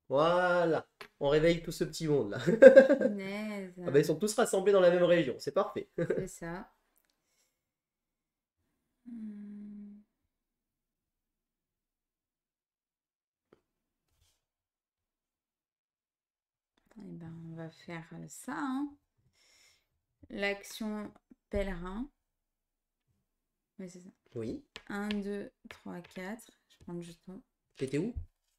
B: Voilà. On réveille tout ce petit monde là.
A: Punaise.
B: Ah bah, ils sont tous rassemblés dans la même région, c'est parfait.
A: C'est ça. Hmm. Eh ben, on va faire ça, hein. L'action pèlerin. Oui, c'est ça.
B: Oui.
A: 1, 2, 3, 4. Je prends le jeton.
B: T'étais où?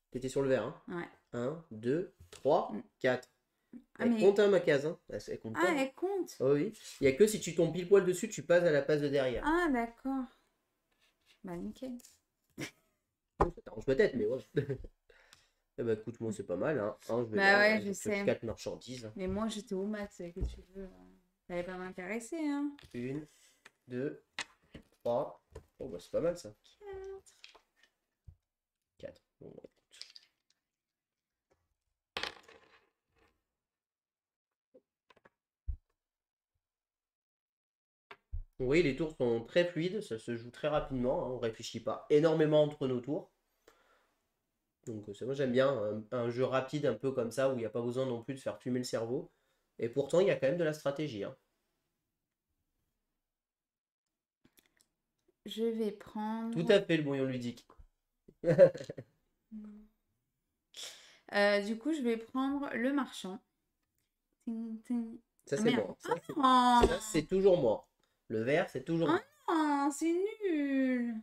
B: T'étais sur le verre, hein?
A: Ouais.
B: 1, 2, 3, 4.
A: Ah,
B: Elle
A: mais...
B: compte, hein, ma case. Hein. Elle compte pas.
A: Ah,
B: Hein.
A: elle compte.
B: Ah oui. Il n'y a que si tu tombes pile poil dessus, tu passes à la passe de derrière.
A: Ah, d'accord. Bah, nickel.
B: Ça t'arrange peut-être, mais ouais. Eh ben, écoute, moi, c'est pas mal. Hein. Un, je vais
A: Bah
B: là.
A: ouais,
B: Hein,
A: je
B: donc,
A: sais.
B: 4 marchandises.
A: Mais moi, j'étais au max, que tu veux. Ça allait pas m'intéresser, hein.
B: 1, 2, 3. Oh, bah, c'est pas mal ça. 4. Bon, bah, écoute. Oui, les tours sont très fluides, ça se joue très rapidement. Hein, on réfléchit pas énormément entre nos tours. Donc, moi, j'aime bien un jeu rapide, un peu comme ça, où il n'y a pas besoin non plus de faire fumer le cerveau. Et pourtant, il y a quand même de la stratégie. Hein.
A: Je vais
B: Tout
A: prendre.
B: à fait le bouillon ludique.
A: Du coup, je vais prendre le marchand. Ting, ting.
B: Ça,
A: Ah
B: c'est
A: merde.
B: moi.
A: Oh
B: Ça, c'est toujours moi. Le vert, c'est toujours
A: non,
B: moi.
A: oh, c'est nul.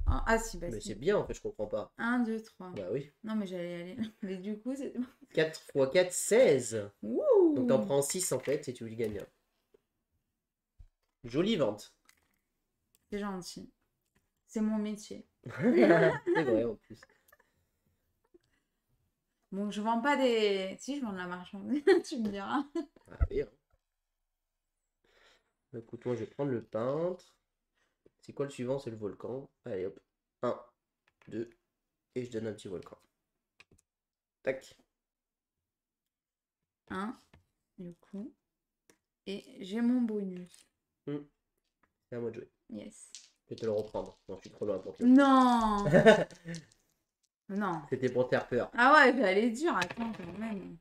A: Oh, ah si, bah
B: Mais c'est
A: si.
B: bien, en fait, je comprends pas.
A: 1, 2, 3.
B: Bah oui.
A: Non, mais j'allais y aller. Mais du coup, c'est.
B: 4 x 4, 16. Donc, t'en
A: Ouh,
B: prends 6 en fait, et tu le gagnes. Jolie vente.
A: c'est gentil. C'est mon métier.
B: C'est vrai, en plus.
A: Bon, je vends pas des. Si, je vends de la marchandise, tu me diras.
B: Ah oui, hein. Écoute, moi, je vais prendre le peintre. C'est quoi le suivant? C'est le volcan. Allez, hop. 1, 2, et je donne un petit volcan. Tac.
A: 1, du coup. Et j'ai mon bonus.
B: C'est à moi de jouer.
A: Yes.
B: Je vais te le reprendre. Non, je suis trop loin pour que
A: Non. Non.
B: C'était pour te faire peur.
A: Ah ouais, elle est dure, attends, quand même.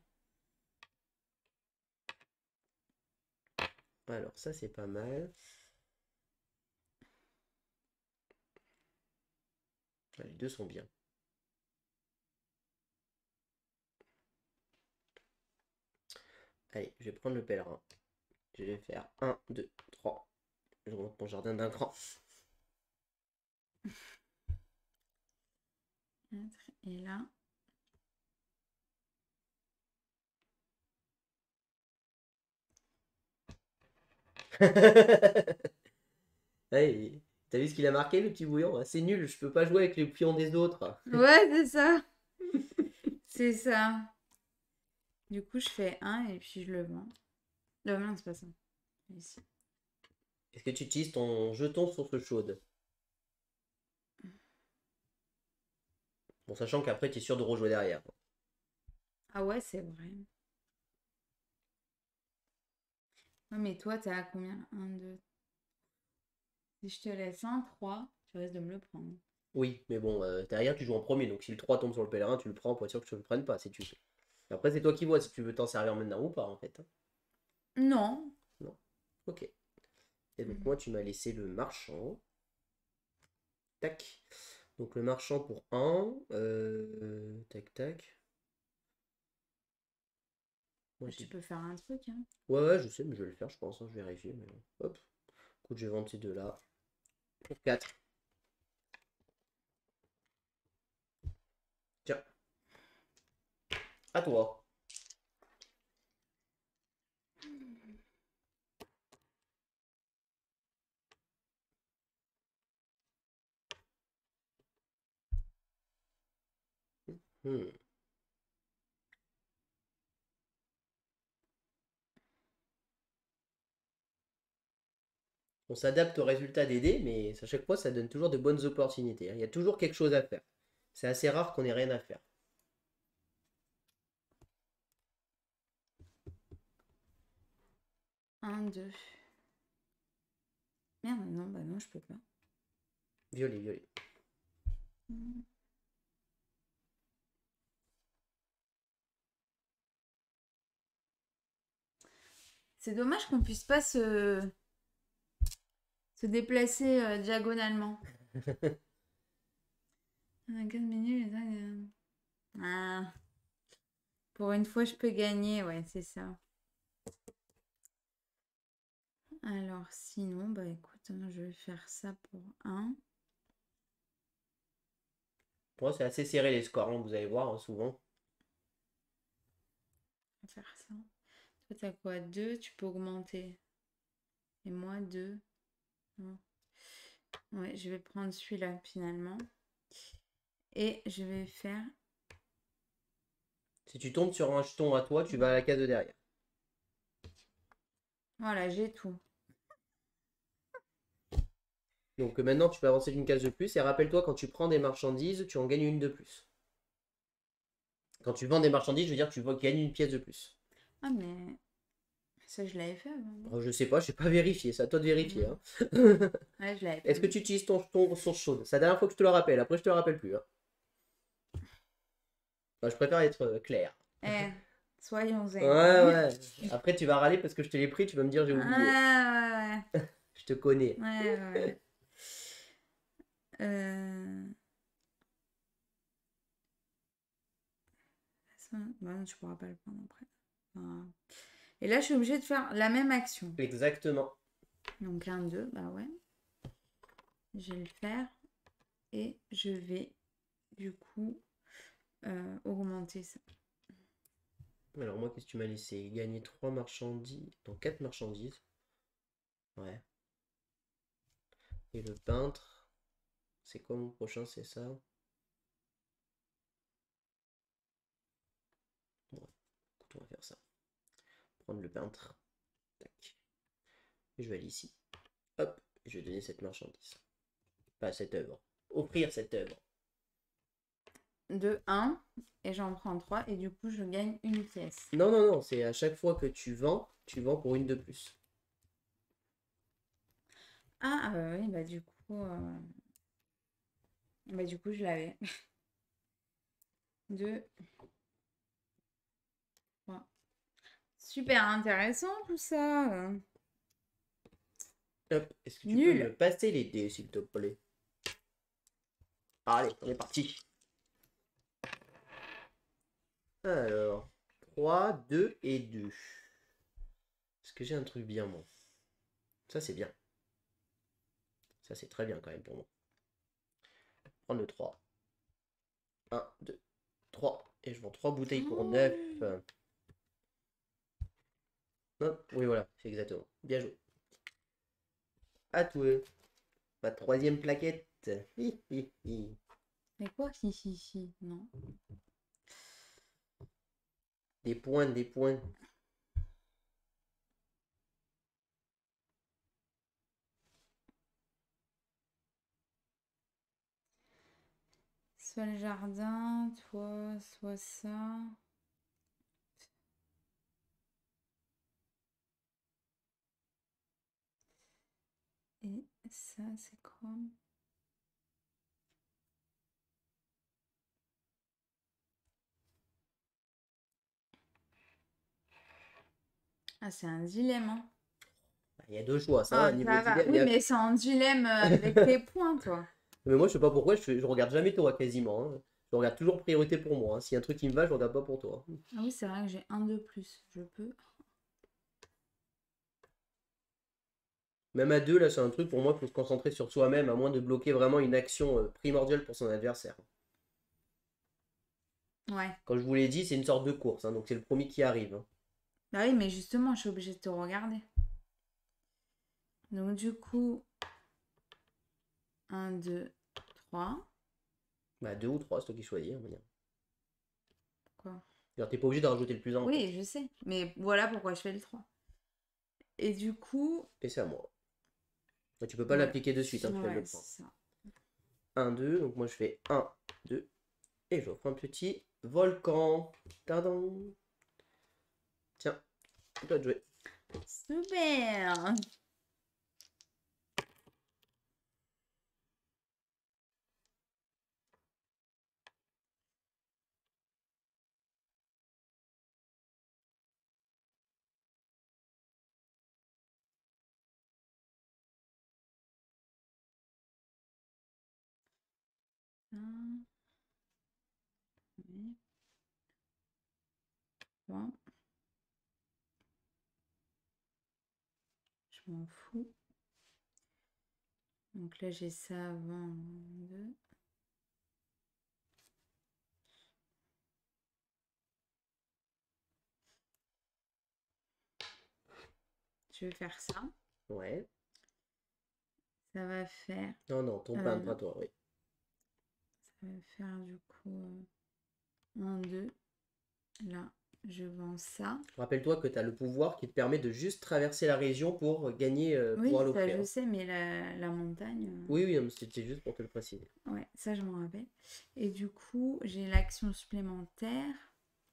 B: Alors, ça, c'est pas mal. Ah, les deux sont bien. Allez, je vais prendre le pèlerin. Je vais faire 1, 2, 3. Je monte mon jardin d'un cran.
A: Et là.
B: Hey, t'as vu ce qu'il a marqué, le petit bouillon? C'est nul, je peux pas jouer avec les pions des autres.
A: Ouais, c'est ça. C'est ça. Du coup, je fais 1 et puis je le vends. Non, c'est pas ça. Ici.
B: Est-ce que tu utilises ton jeton source chaude? Bon, sachant qu'après, tu es sûr de rejouer derrière.
A: Ah ouais, c'est vrai. Ouais, mais toi, t'es à combien? 1, 2. Si je te laisse un 3, tu risques de me le prendre.
B: Oui, mais bon, derrière, tu joues en premier. Donc, si le 3 tombe sur le pèlerin, tu le prends pour être sûr que tu le prennes pas, si tu veux. Après, c'est toi qui vois si tu veux t'en servir maintenant ou pas, en fait. Hein.
A: Non.
B: Non. Ok. Et donc, moi, tu m'as laissé le marchand. Tac. Donc, le marchand pour 1. Tac, tac. Moi,
A: Tu peux faire un truc, hein.
B: Ouais, ouais, je sais, mais je vais le faire, je pense. Hein, je vais vérifier. Mais... Hop. Écoute, je vais vendre ces deux-là. Pour 4. Tiens, à toi. Hmm. On s'adapte au résultat des dés, mais à chaque fois, ça donne toujours de bonnes opportunités. Hein. Il y a toujours quelque chose à faire. C'est assez rare qu'on ait rien à faire.
A: 1, 2. Merde, non, bah non, je peux pas.
B: Violet, violet.
A: C'est dommage qu'on puisse pas se déplacer diagonalement. 15 minutes. Ah. Pour une fois, je peux gagner, ouais, c'est ça. Alors, sinon, bah écoute, hein, je vais faire ça pour 1.
B: Pour moi, c'est assez serré les scores, hein, vous allez voir, hein, souvent.
A: On va faire ça. Toi, t'as quoi? 2, tu peux augmenter. Et moi, 2. Ouais, je vais prendre celui-là finalement. Et je vais faire...
B: Si tu tombes sur un jeton à toi, tu vas à la case de derrière.
A: Voilà, j'ai tout.
B: Donc maintenant, tu peux avancer d'une case de plus. Et rappelle-toi, quand tu prends des marchandises, tu en gagnes une de plus. Quand tu vends des marchandises, je veux dire, tu gagnes une pièce de plus.
A: Ah, mais ça, je l'avais fait avant.
B: Oh, je sais pas, je n'ai pas vérifié. C'est à toi de vérifier. Hein.
A: Ouais, je l'avais fait.
B: Est-ce que tu utilises ton source chaude? C'est la dernière fois que je te le rappelle. Après, je te le rappelle plus. Hein. Enfin, je préfère être clair.
A: Eh, soyons
B: Ouais,
A: zen.
B: ouais. Après, tu vas râler parce que je te l'ai pris. Tu vas me dire j'ai oublié.
A: Ah,
B: Je te connais.
A: ouais, ouais. Ouais, ouais. Euh... Ça... Bah non, tu pourras pas le prendre après. Enfin, et là, je suis obligée de faire la même action.
B: Exactement.
A: Donc, 1, 2, bah ouais. Je vais le faire. Et je vais, du coup, augmenter ça.
B: Alors, moi, qu'est-ce que tu m'as laissé? Gagner 3 marchandises. Donc, 4 marchandises. Ouais. Et le peintre. C'est quoi mon prochain? C'est ça? Bon, écoute, on va faire ça. Prendre le peintre. Tac. Et je vais aller ici. Hop. Et je vais donner cette marchandise. Pas cette œuvre. Offrir cette œuvre.
A: De 1, et j'en prends 3, et du coup, je gagne une pièce.
B: Non, non, non. C'est à chaque fois que tu vends pour une de plus.
A: Ah, oui, bah du coup, je l'avais. 2, 3. Super intéressant tout ça.
B: Hop. Est-ce que tu peux
A: Nul.
B: me passer les dés, s'il te plaît? Allez, on est parti. Alors, 3, 2 et 2. Est-ce que j'ai un truc bien, moi? Ça, c'est bien. Ça, c'est très bien quand même pour moi. Prendre le 3. 1, 2, 3. Et je vends 3 bouteilles pour 9. Hop, oui, voilà, c'est exactement. Bien joué. À toi. Ma troisième plaquette. Hi, hi, hi.
A: Mais quoi? Hi, hi, hi. Non.
B: Des points, des points.
A: Soit le jardin, toi, soit ça. Et ça, c'est quoi? Ah, c'est un dilemme, hein.
B: Il y a deux choix, ça va,
A: Ah,
B: niveau
A: ça va.
B: dilemme.
A: Oui, mais c'est un dilemme avec tes points, toi.
B: Mais moi, je sais pas pourquoi, je regarde jamais toi quasiment. Hein. Je regarde toujours priorité pour moi. Hein. S'il y a un truc qui me va, je regarde pas pour toi.
A: Ah oui, c'est vrai que j'ai un de plus. Je peux.
B: Même à deux, là, c'est un truc pour moi, il faut se concentrer sur soi-même, à moins de bloquer vraiment une action primordiale pour son adversaire.
A: Ouais.
B: Quand je vous l'ai dit, c'est une sorte de course, hein, donc c'est le premier qui arrive. Hein.
A: Bah oui, mais justement, je suis obligée de te regarder. Donc, du coup, 1, 2, 3.
B: Bah, deux ou trois, c'est toi qui choisis. On va dire.
A: Quoi?
B: Alors, t'es pas obligé de rajouter le plus un en
A: Oui,
B: fait.
A: je sais. Mais voilà pourquoi je fais le 3. Et du coup,
B: Et c'est à moi. Bah, tu peux pas
A: ouais.
B: l'appliquer de suite, hein, tu viens de
A: Ouais,
B: le prendre.
A: c'est ça.
B: 1, 2, donc moi je fais 1, 2, et j'offre un petit volcan. Tadam. Tiens, à toi de jouer.
A: Super! Un, oui, 3. Je m'en fous. Donc là, j'ai ça avant 2. Je vais faire ça.
B: Ouais.
A: Ça va faire.
B: Non, non, ton peintre à
A: Non.
B: toi, oui.
A: je vais faire du coup 1, 2. Là, je vends ça.
B: Rappelle-toi que tu as le pouvoir qui te permet de juste traverser la région pour gagner,
A: Oui,
B: pouvoir
A: ça
B: l'offrir.
A: je sais, mais la montagne.
B: Oui, oui, non, mais c'était juste pour te le préciser.
A: Ouais, ça je m'en rappelle. Et du coup, j'ai l'action supplémentaire.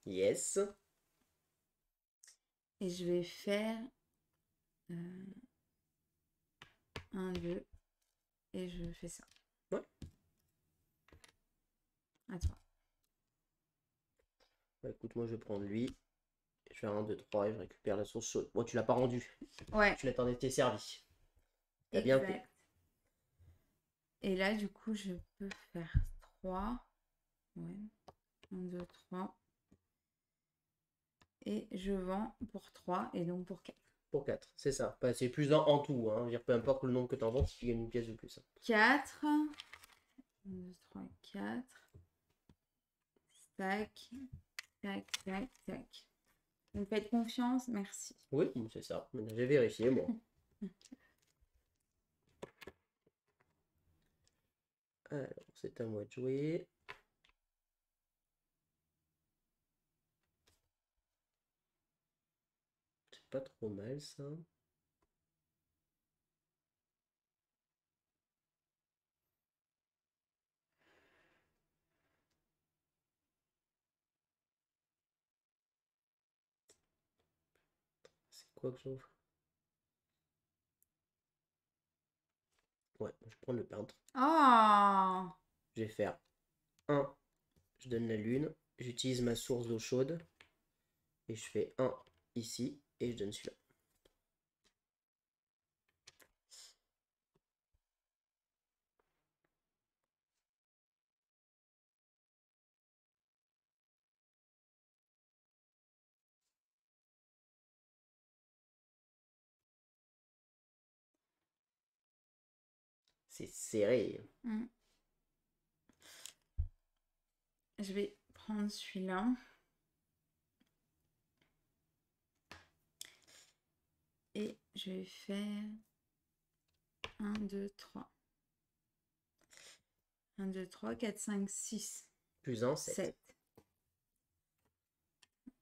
B: Yes.
A: Et je vais faire 1, 2. Et je fais ça.
B: Ouais.
A: À toi.
B: Bah, écoute, moi je vais prendre lui. Je fais 1, 2, 3 et je récupère la sauce chaude. Bon, tu l'as pas rendu.
A: Ouais,
B: Tu l'attendais, t'es servi. T'as bien fait.
A: exact. Et là, du coup, je peux faire 3. Ouais. 1, 2, 3. Et je vends pour 3 et donc pour 4.
B: Pour 4, c'est ça. Bah, c'est plus en tout. Hein. Je veux dire, peu importe le nombre que t'en vends, si tu gagnes une pièce de plus. Hein.
A: 4. 1, 2, 3, 4. Tac, tac, tac, tac. Vous me faites confiance, merci.
B: Oui, c'est ça. J'ai vérifié, moi. Alors, c'est à moi de jouer. C'est pas trop mal, ça. C'est quoi que j'offre? Ouais, je prends le peintre.
A: Oh!
B: Je vais faire 1, je donne la lune, j'utilise ma source d'eau chaude, et je fais 1 ici, et je donne celui-là. C'est serré.
A: Hmm. Je vais prendre celui-là. Et je vais faire 1, 2, 3. 1, 2, 3, 4, 5, 6.
B: Plus 1, 7.
A: 7.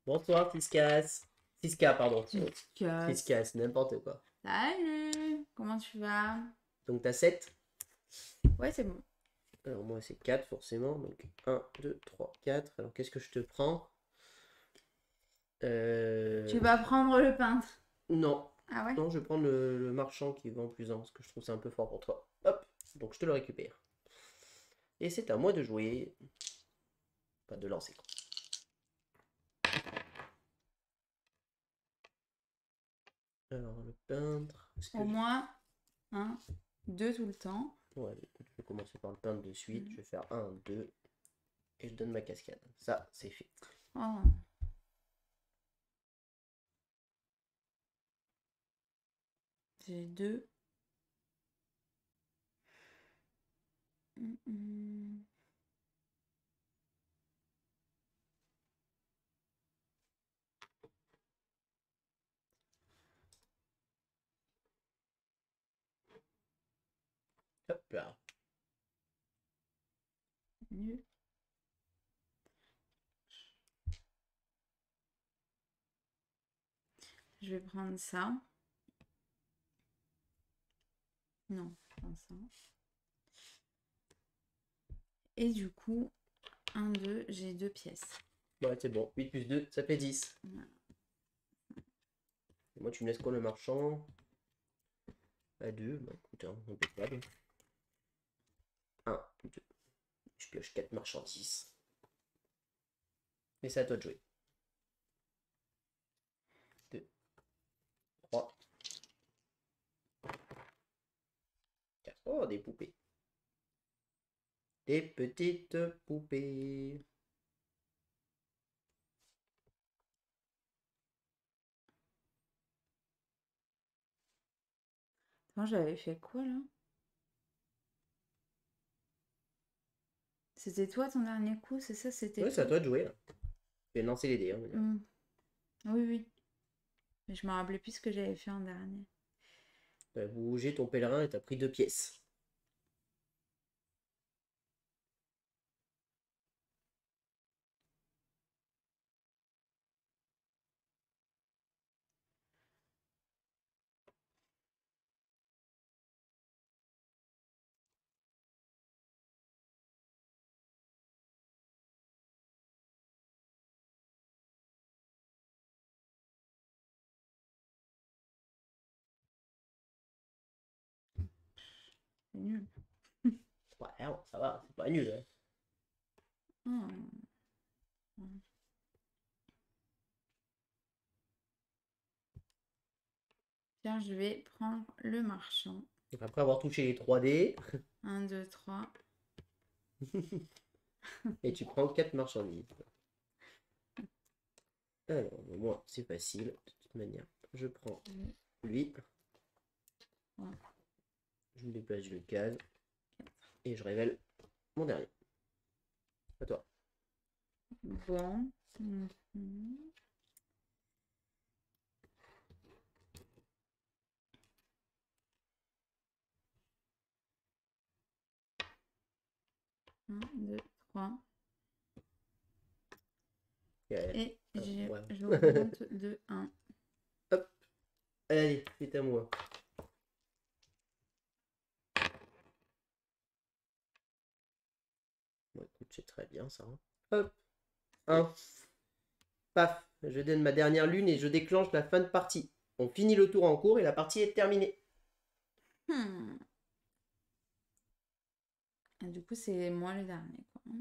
B: Bonsoir, Tiscas. 6K, pardon.
A: Tu te casses.
B: 6K, n'importe quoi.
A: Salut! Comment tu vas?
B: Donc, t'as 7.
A: Ouais, c'est bon.
B: Alors, moi, c'est 4, forcément. Donc, 1, 2, 3, 4. Alors, qu'est-ce que je te prends?
A: Tu vas prendre le peintre.
B: Non.
A: Ah ouais?
B: Non, je vais prendre le marchand qui vend plus 1, parce que je trouve que c'est un peu fort pour toi. Hop. Donc, je te le récupère. Et c'est à moi de jouer. Pas de lancer. Alors, le peintre.
A: Au moins 1, 2 tout le temps.
B: Ouais, écoute, je vais commencer par le peintre de suite.
A: Mhm.
B: Je vais faire 1, 2. Et je donne ma cascade. Ça, c'est fait.
A: Oh. J'ai 2.
B: Hop là.
A: Nul. Je vais prendre ça. Non, je prends ça. Et du coup, 1, 2, j'ai 2 pièces.
B: Ouais, c'est bon. 8 plus 2, ça fait 10.
A: Voilà.
B: Et moi, tu me laisses quoi, le marchand? À 2. Bah, écoute, hein, impeccable. 1, 2. Je pioche 4 marchandises. Et c'est à toi de jouer. 2, 3, 4. Oh, des poupées. Des petites poupées.
A: Attends, j'avais fait quoi là? C'était toi ton dernier coup, c'est ça? C'était
B: Ouais, c'est à
A: quoi?
B: toi de jouer, là. Je vais lancer les dés, hein,
A: Hmm. Oui, oui. Mais je me rappelais plus ce que j'avais fait en dernier.
B: T'as bougé ton pèlerin et t'as pris 2 pièces.
A: C'est nul.
B: Ouais, bon, ça va, c'est pas nul.
A: Hmm. Tiens, je vais prendre le marchand.
B: Donc après avoir touché les 3D,
A: 1, 2, 3.
B: et tu prends 4 marchandises. Alors, moi, c'est facile, de toute manière. Je prends lui.
A: Ouais.
B: Je me déplace, je le case. Et je révèle mon dernier. À toi.
A: Bon. Mhm. 1, 2, 3. Et
B: Ouais.
A: j'augmente de 1.
B: Hop. Allez, c'est à moi. Bon, écoute, c'est très bien ça. Hop. 1. Paf. Je donne ma dernière lune et je déclenche la fin de partie. On finit le tour en cours et la partie est terminée.
A: Et du coup, c'est moi le dernier, quoi.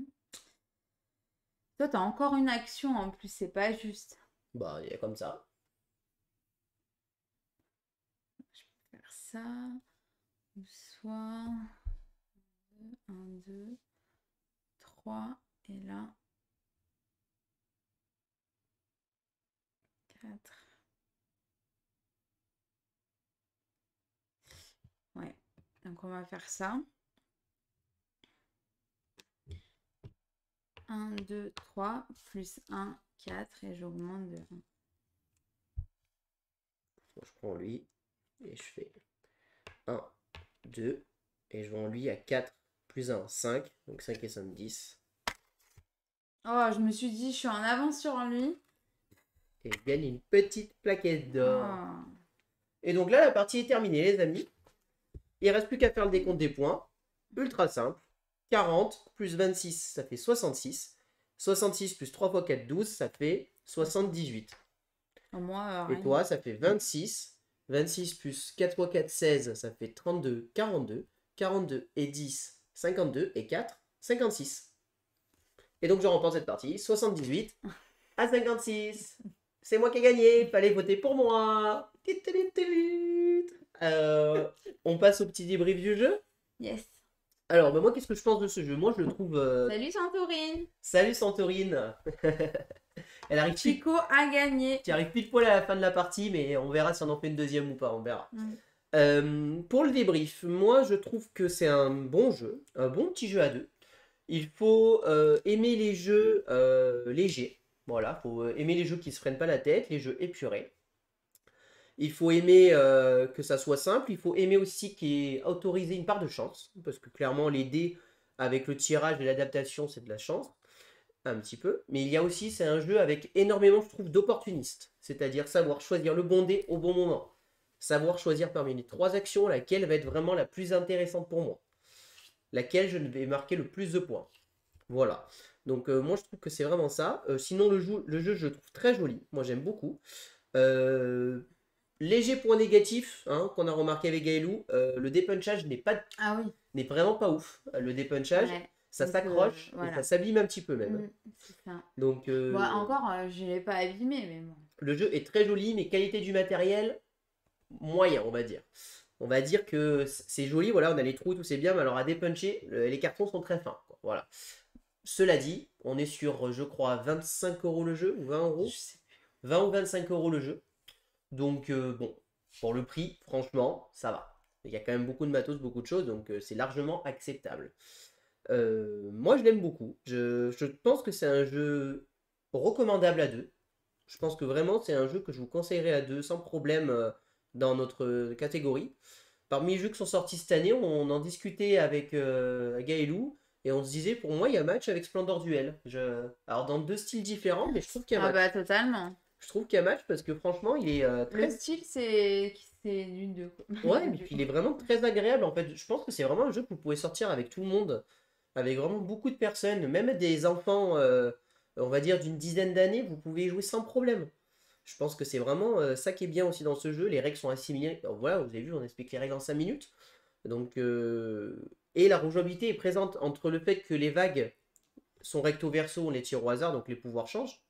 A: Toi, t'as encore une action en plus, c'est pas juste.
B: Bah, il y a comme ça.
A: Je peux faire ça. Ou soit 1, 2, 3. Et là, 4. Ouais. Donc, on va faire ça. 1, 2, 3, plus 1, 4. Et j'augmente de 1.
B: Je prends lui et je fais 1, 2. Et je vends lui à 4 plus 1, 5. Donc 5 et 5, 10.
A: Oh, je me suis dit, je suis en avance sur lui.
B: Et je gagne une petite plaquette d'or.
A: Oh.
B: Et donc là, la partie est terminée, les amis. Il ne reste plus qu'à faire le décompte des points. Ultra simple. 40 plus 26, ça fait 66. 66 plus 3 fois 4, 12, ça fait 78.
A: Moi,
B: Et toi, ça fait 26. 26 plus 4 fois 4, 16, ça fait 32, 42. 42 et 10, 52. Et 4, 56. Et donc, je remporte cette partie. 78 à 56. C'est moi qui ai gagné. Il fallait voter pour moi. On passe au petit débrief du jeu.
A: Yes.
B: Alors, bah, moi, qu'est-ce que je pense de ce jeu? Moi, je le trouve...
A: Salut Santorine.
B: Salut Santorine. Elle arrive pile...
A: Chico a gagné.
B: Tu arrives pile poil à la fin de la partie, mais on verra si on en fait une deuxième ou pas, on verra. Pour le débrief, moi, je trouve que c'est un bon jeu, un bon petit jeu à deux. Il faut aimer les jeux légers. Voilà, il faut aimer les jeux qui ne se prennent pas la tête, les jeux épurés. Il faut aimer que ça soit simple. Il faut aimer aussi qu'il y ait autorisé une part de chance. Parce que clairement, les dés, avec le tirage et l'adaptation, c'est de la chance. Un petit peu. Mais il y a aussi, c'est un jeu avec énormément, je trouve, d'opportunistes. C'est-à-dire savoir choisir le bon dé au bon moment. Savoir choisir parmi les 3 actions laquelle va être vraiment la plus intéressante pour moi. Laquelle je vais marquer le plus de points. Voilà. Donc moi, je trouve que c'est vraiment ça. Sinon, le jeu, je le trouve très joli. Moi, j'aime beaucoup. Léger point négatif, hein, qu'on a remarqué avec Gaëlou, le dépunchage n'est vraiment pas ouf. Le dépunchage,
A: Ouais.
B: ça
A: Donc,
B: s'accroche
A: voilà.
B: et ça s'abîme un petit peu même.
A: C'est ça.
B: Donc,
A: Bon, encore, je ne l'ai pas abîmé, mais bon.
B: le jeu est très joli, mais qualité du matériel, moyen, on va dire. On va dire que c'est joli, voilà, on a les trous, tout c'est bien, mais alors à dépuncher, les cartons sont très fins, quoi. Voilà. Cela dit, on est sur, je crois, 25 € le jeu, ou 20 euros.
A: Je sais plus.
B: 20 ou 25 € le jeu. Donc, bon, pour le prix, franchement, ça va. Il y a quand même beaucoup de matos, beaucoup de choses, donc c'est largement acceptable. Moi, je l'aime beaucoup. Je pense que c'est un jeu recommandable à deux. Je pense que vraiment, c'est un jeu que je vous conseillerais à deux sans problème dans notre catégorie. Parmi les jeux qui sont sortis cette année, on en discutait avec Gaëlou et on se disait, pour moi, il y a match avec Splendor Duel. Alors, dans 2 styles différents, mais je trouve qu'il y a
A: Ah
B: match.
A: bah, totalement.
B: Je trouve qu'il y a match parce que franchement, il est très...
A: Le style, c'est d'une d'eux, quoi.
B: Ouais, mais puis il est vraiment très agréable en fait. Je pense que c'est vraiment un jeu que vous pouvez sortir avec tout le monde, avec vraiment beaucoup de personnes, même des enfants, on va dire d'une dizaine d'années, vous pouvez y jouer sans problème. Je pense que c'est vraiment ça qui est bien aussi dans ce jeu. Les règles sont assimilées. Alors, voilà, vous avez vu, on explique les règles en 5 minutes. Donc, et la rejouabilité est présente entre le fait que les vagues sont recto verso, on les tire au hasard, donc les pouvoirs changent.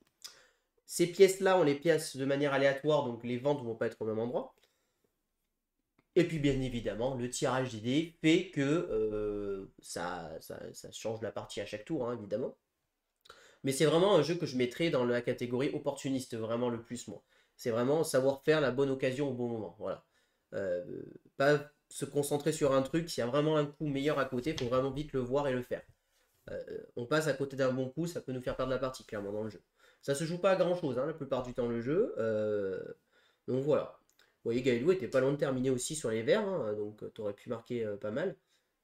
B: Ces pièces-là, on les pièce de manière aléatoire, donc les ventes ne vont pas être au même endroit. Et puis bien évidemment, le tirage des dés fait que ça change la partie à chaque tour, hein, évidemment. Mais c'est vraiment un jeu que je mettrais dans la catégorie opportuniste, vraiment le plus, moi. C'est vraiment savoir faire la bonne occasion au bon moment, voilà. Euh, Pas se concentrer sur un truc, s'il y a vraiment un coup meilleur à côté, il faut vraiment vite le voir et le faire. On passe à côté d'un bon coup, ça peut nous faire perdre la partie, clairement, dans le jeu. Ça se joue pas à grand chose, hein, la plupart du temps, le jeu. Donc voilà. Vous voyez, Gaëlou était pas loin de terminer aussi sur les verts, hein, donc tu aurais pu marquer pas mal.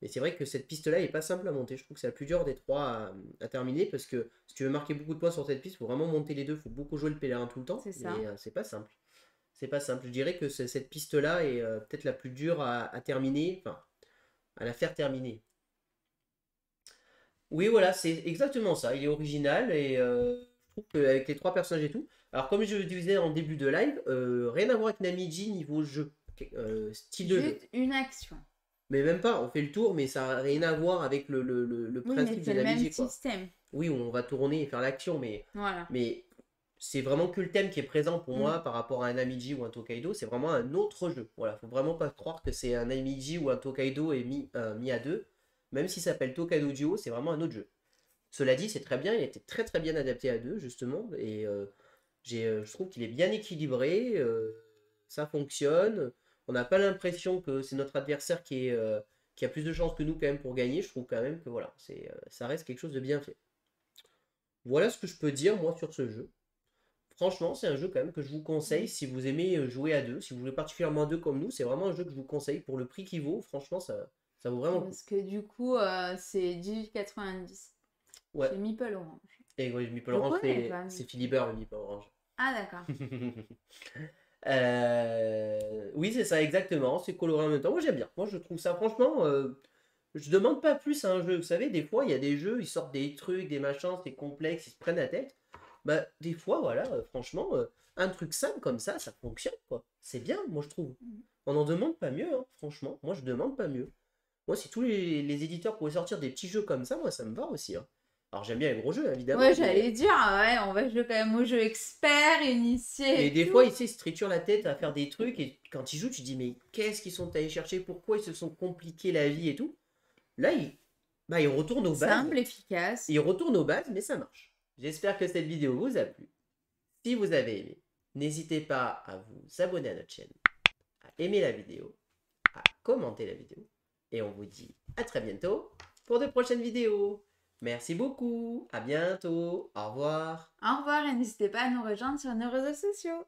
B: Mais c'est vrai que cette piste-là est pas simple à monter. Je trouve que c'est la plus dure des trois à terminer parce que si tu veux marquer beaucoup de points sur cette piste, il faut vraiment monter les deux. Il faut beaucoup jouer le pèlerin tout le temps.
A: C'est ça.
B: Mais c'est pas simple. C'est pas simple. Je dirais que cette piste-là est peut-être la plus dure à terminer, enfin, à la faire terminer. Oui, voilà, c'est exactement ça. Il est original et je trouve qu'avec les trois personnages et tout. Alors, comme je le disais en début de live, rien à voir avec Namiji niveau jeu, style de jeu.
A: Juste une action.
B: Mais même pas, on fait le tour, mais ça n'a rien à voir avec
A: Oui, mais
B: principe de
A: c'est le même
B: Namiji, quoi.
A: système.
B: Oui, on va tourner et faire l'action,
A: Voilà.
B: mais c'est vraiment que le thème qui est présent pour
A: Mm.
B: moi par rapport à un Namiji ou un Tokaido, c'est vraiment un autre jeu. Voilà, faut vraiment pas croire que c'est un Namiji ou un Tokaido et mis à deux. Même s'il s'appelle Tokaido Duo, c'est vraiment un autre jeu. Cela dit, c'est très bien, il a été très très bien adapté à deux, justement, et je trouve qu'il est bien équilibré, ça fonctionne, on n'a pas l'impression que c'est notre adversaire qui a plus de chances que nous quand même pour gagner, je trouve quand même que voilà, ça reste quelque chose de bien fait. Voilà ce que je peux dire moi sur ce jeu. Franchement, c'est un jeu quand même que je vous conseille si vous aimez jouer à deux, si vous jouez particulièrement à deux comme nous, c'est vraiment un jeu que je vous conseille pour le prix qu'il vaut, franchement ça vaut vraiment le coup.
A: Parce que du coup, c'est 18,90.
B: Ouais.
A: Chez Meeple Orange.
B: Et oui, le Meeple
A: Je
B: Orange,
A: connais pas,
B: c'est
A: Meeple.
B: Philibert le Meeple Orange.
A: Ah, d'accord.
B: Oui, c'est ça, exactement. C'est coloré en même temps. Moi, j'aime bien. Moi, je trouve ça, franchement, je demande pas plus à un jeu. Vous savez, des fois, il y a des jeux, ils sortent des trucs, des machins, c'est complexe, ils se prennent la tête. Bah, des fois, voilà, franchement, un truc simple comme ça fonctionne, quoi. C'est bien, moi, je trouve. On n'en demande pas mieux, hein, franchement. Moi, je demande pas mieux. Moi, si tous les éditeurs pouvaient sortir des petits jeux comme ça, moi, ça me va aussi, hein. Alors, j'aime bien les gros jeux, évidemment.
A: Ouais, j'allais dire, ouais, on va jouer quand même aux jeux experts, initiés.
B: Mais
A: Et
B: des
A: tout.
B: fois, ils se triturent la tête à faire des trucs et quand ils jouent, tu te dis mais qu'est-ce qu'ils sont allés chercher? Pourquoi ils se sont compliqués la vie et tout? Là, ils retournent aux bases.
A: Simple, efficace.
B: Ils retournent aux bases, mais ça marche. J'espère que cette vidéo vous a plu. Si vous avez aimé, n'hésitez pas à vous abonner à notre chaîne, à aimer la vidéo, à commenter la vidéo. Et on vous dit à très bientôt pour de prochaines vidéos. Merci beaucoup, à bientôt, au revoir.
A: Au revoir et n'hésitez pas à nous rejoindre sur nos réseaux sociaux.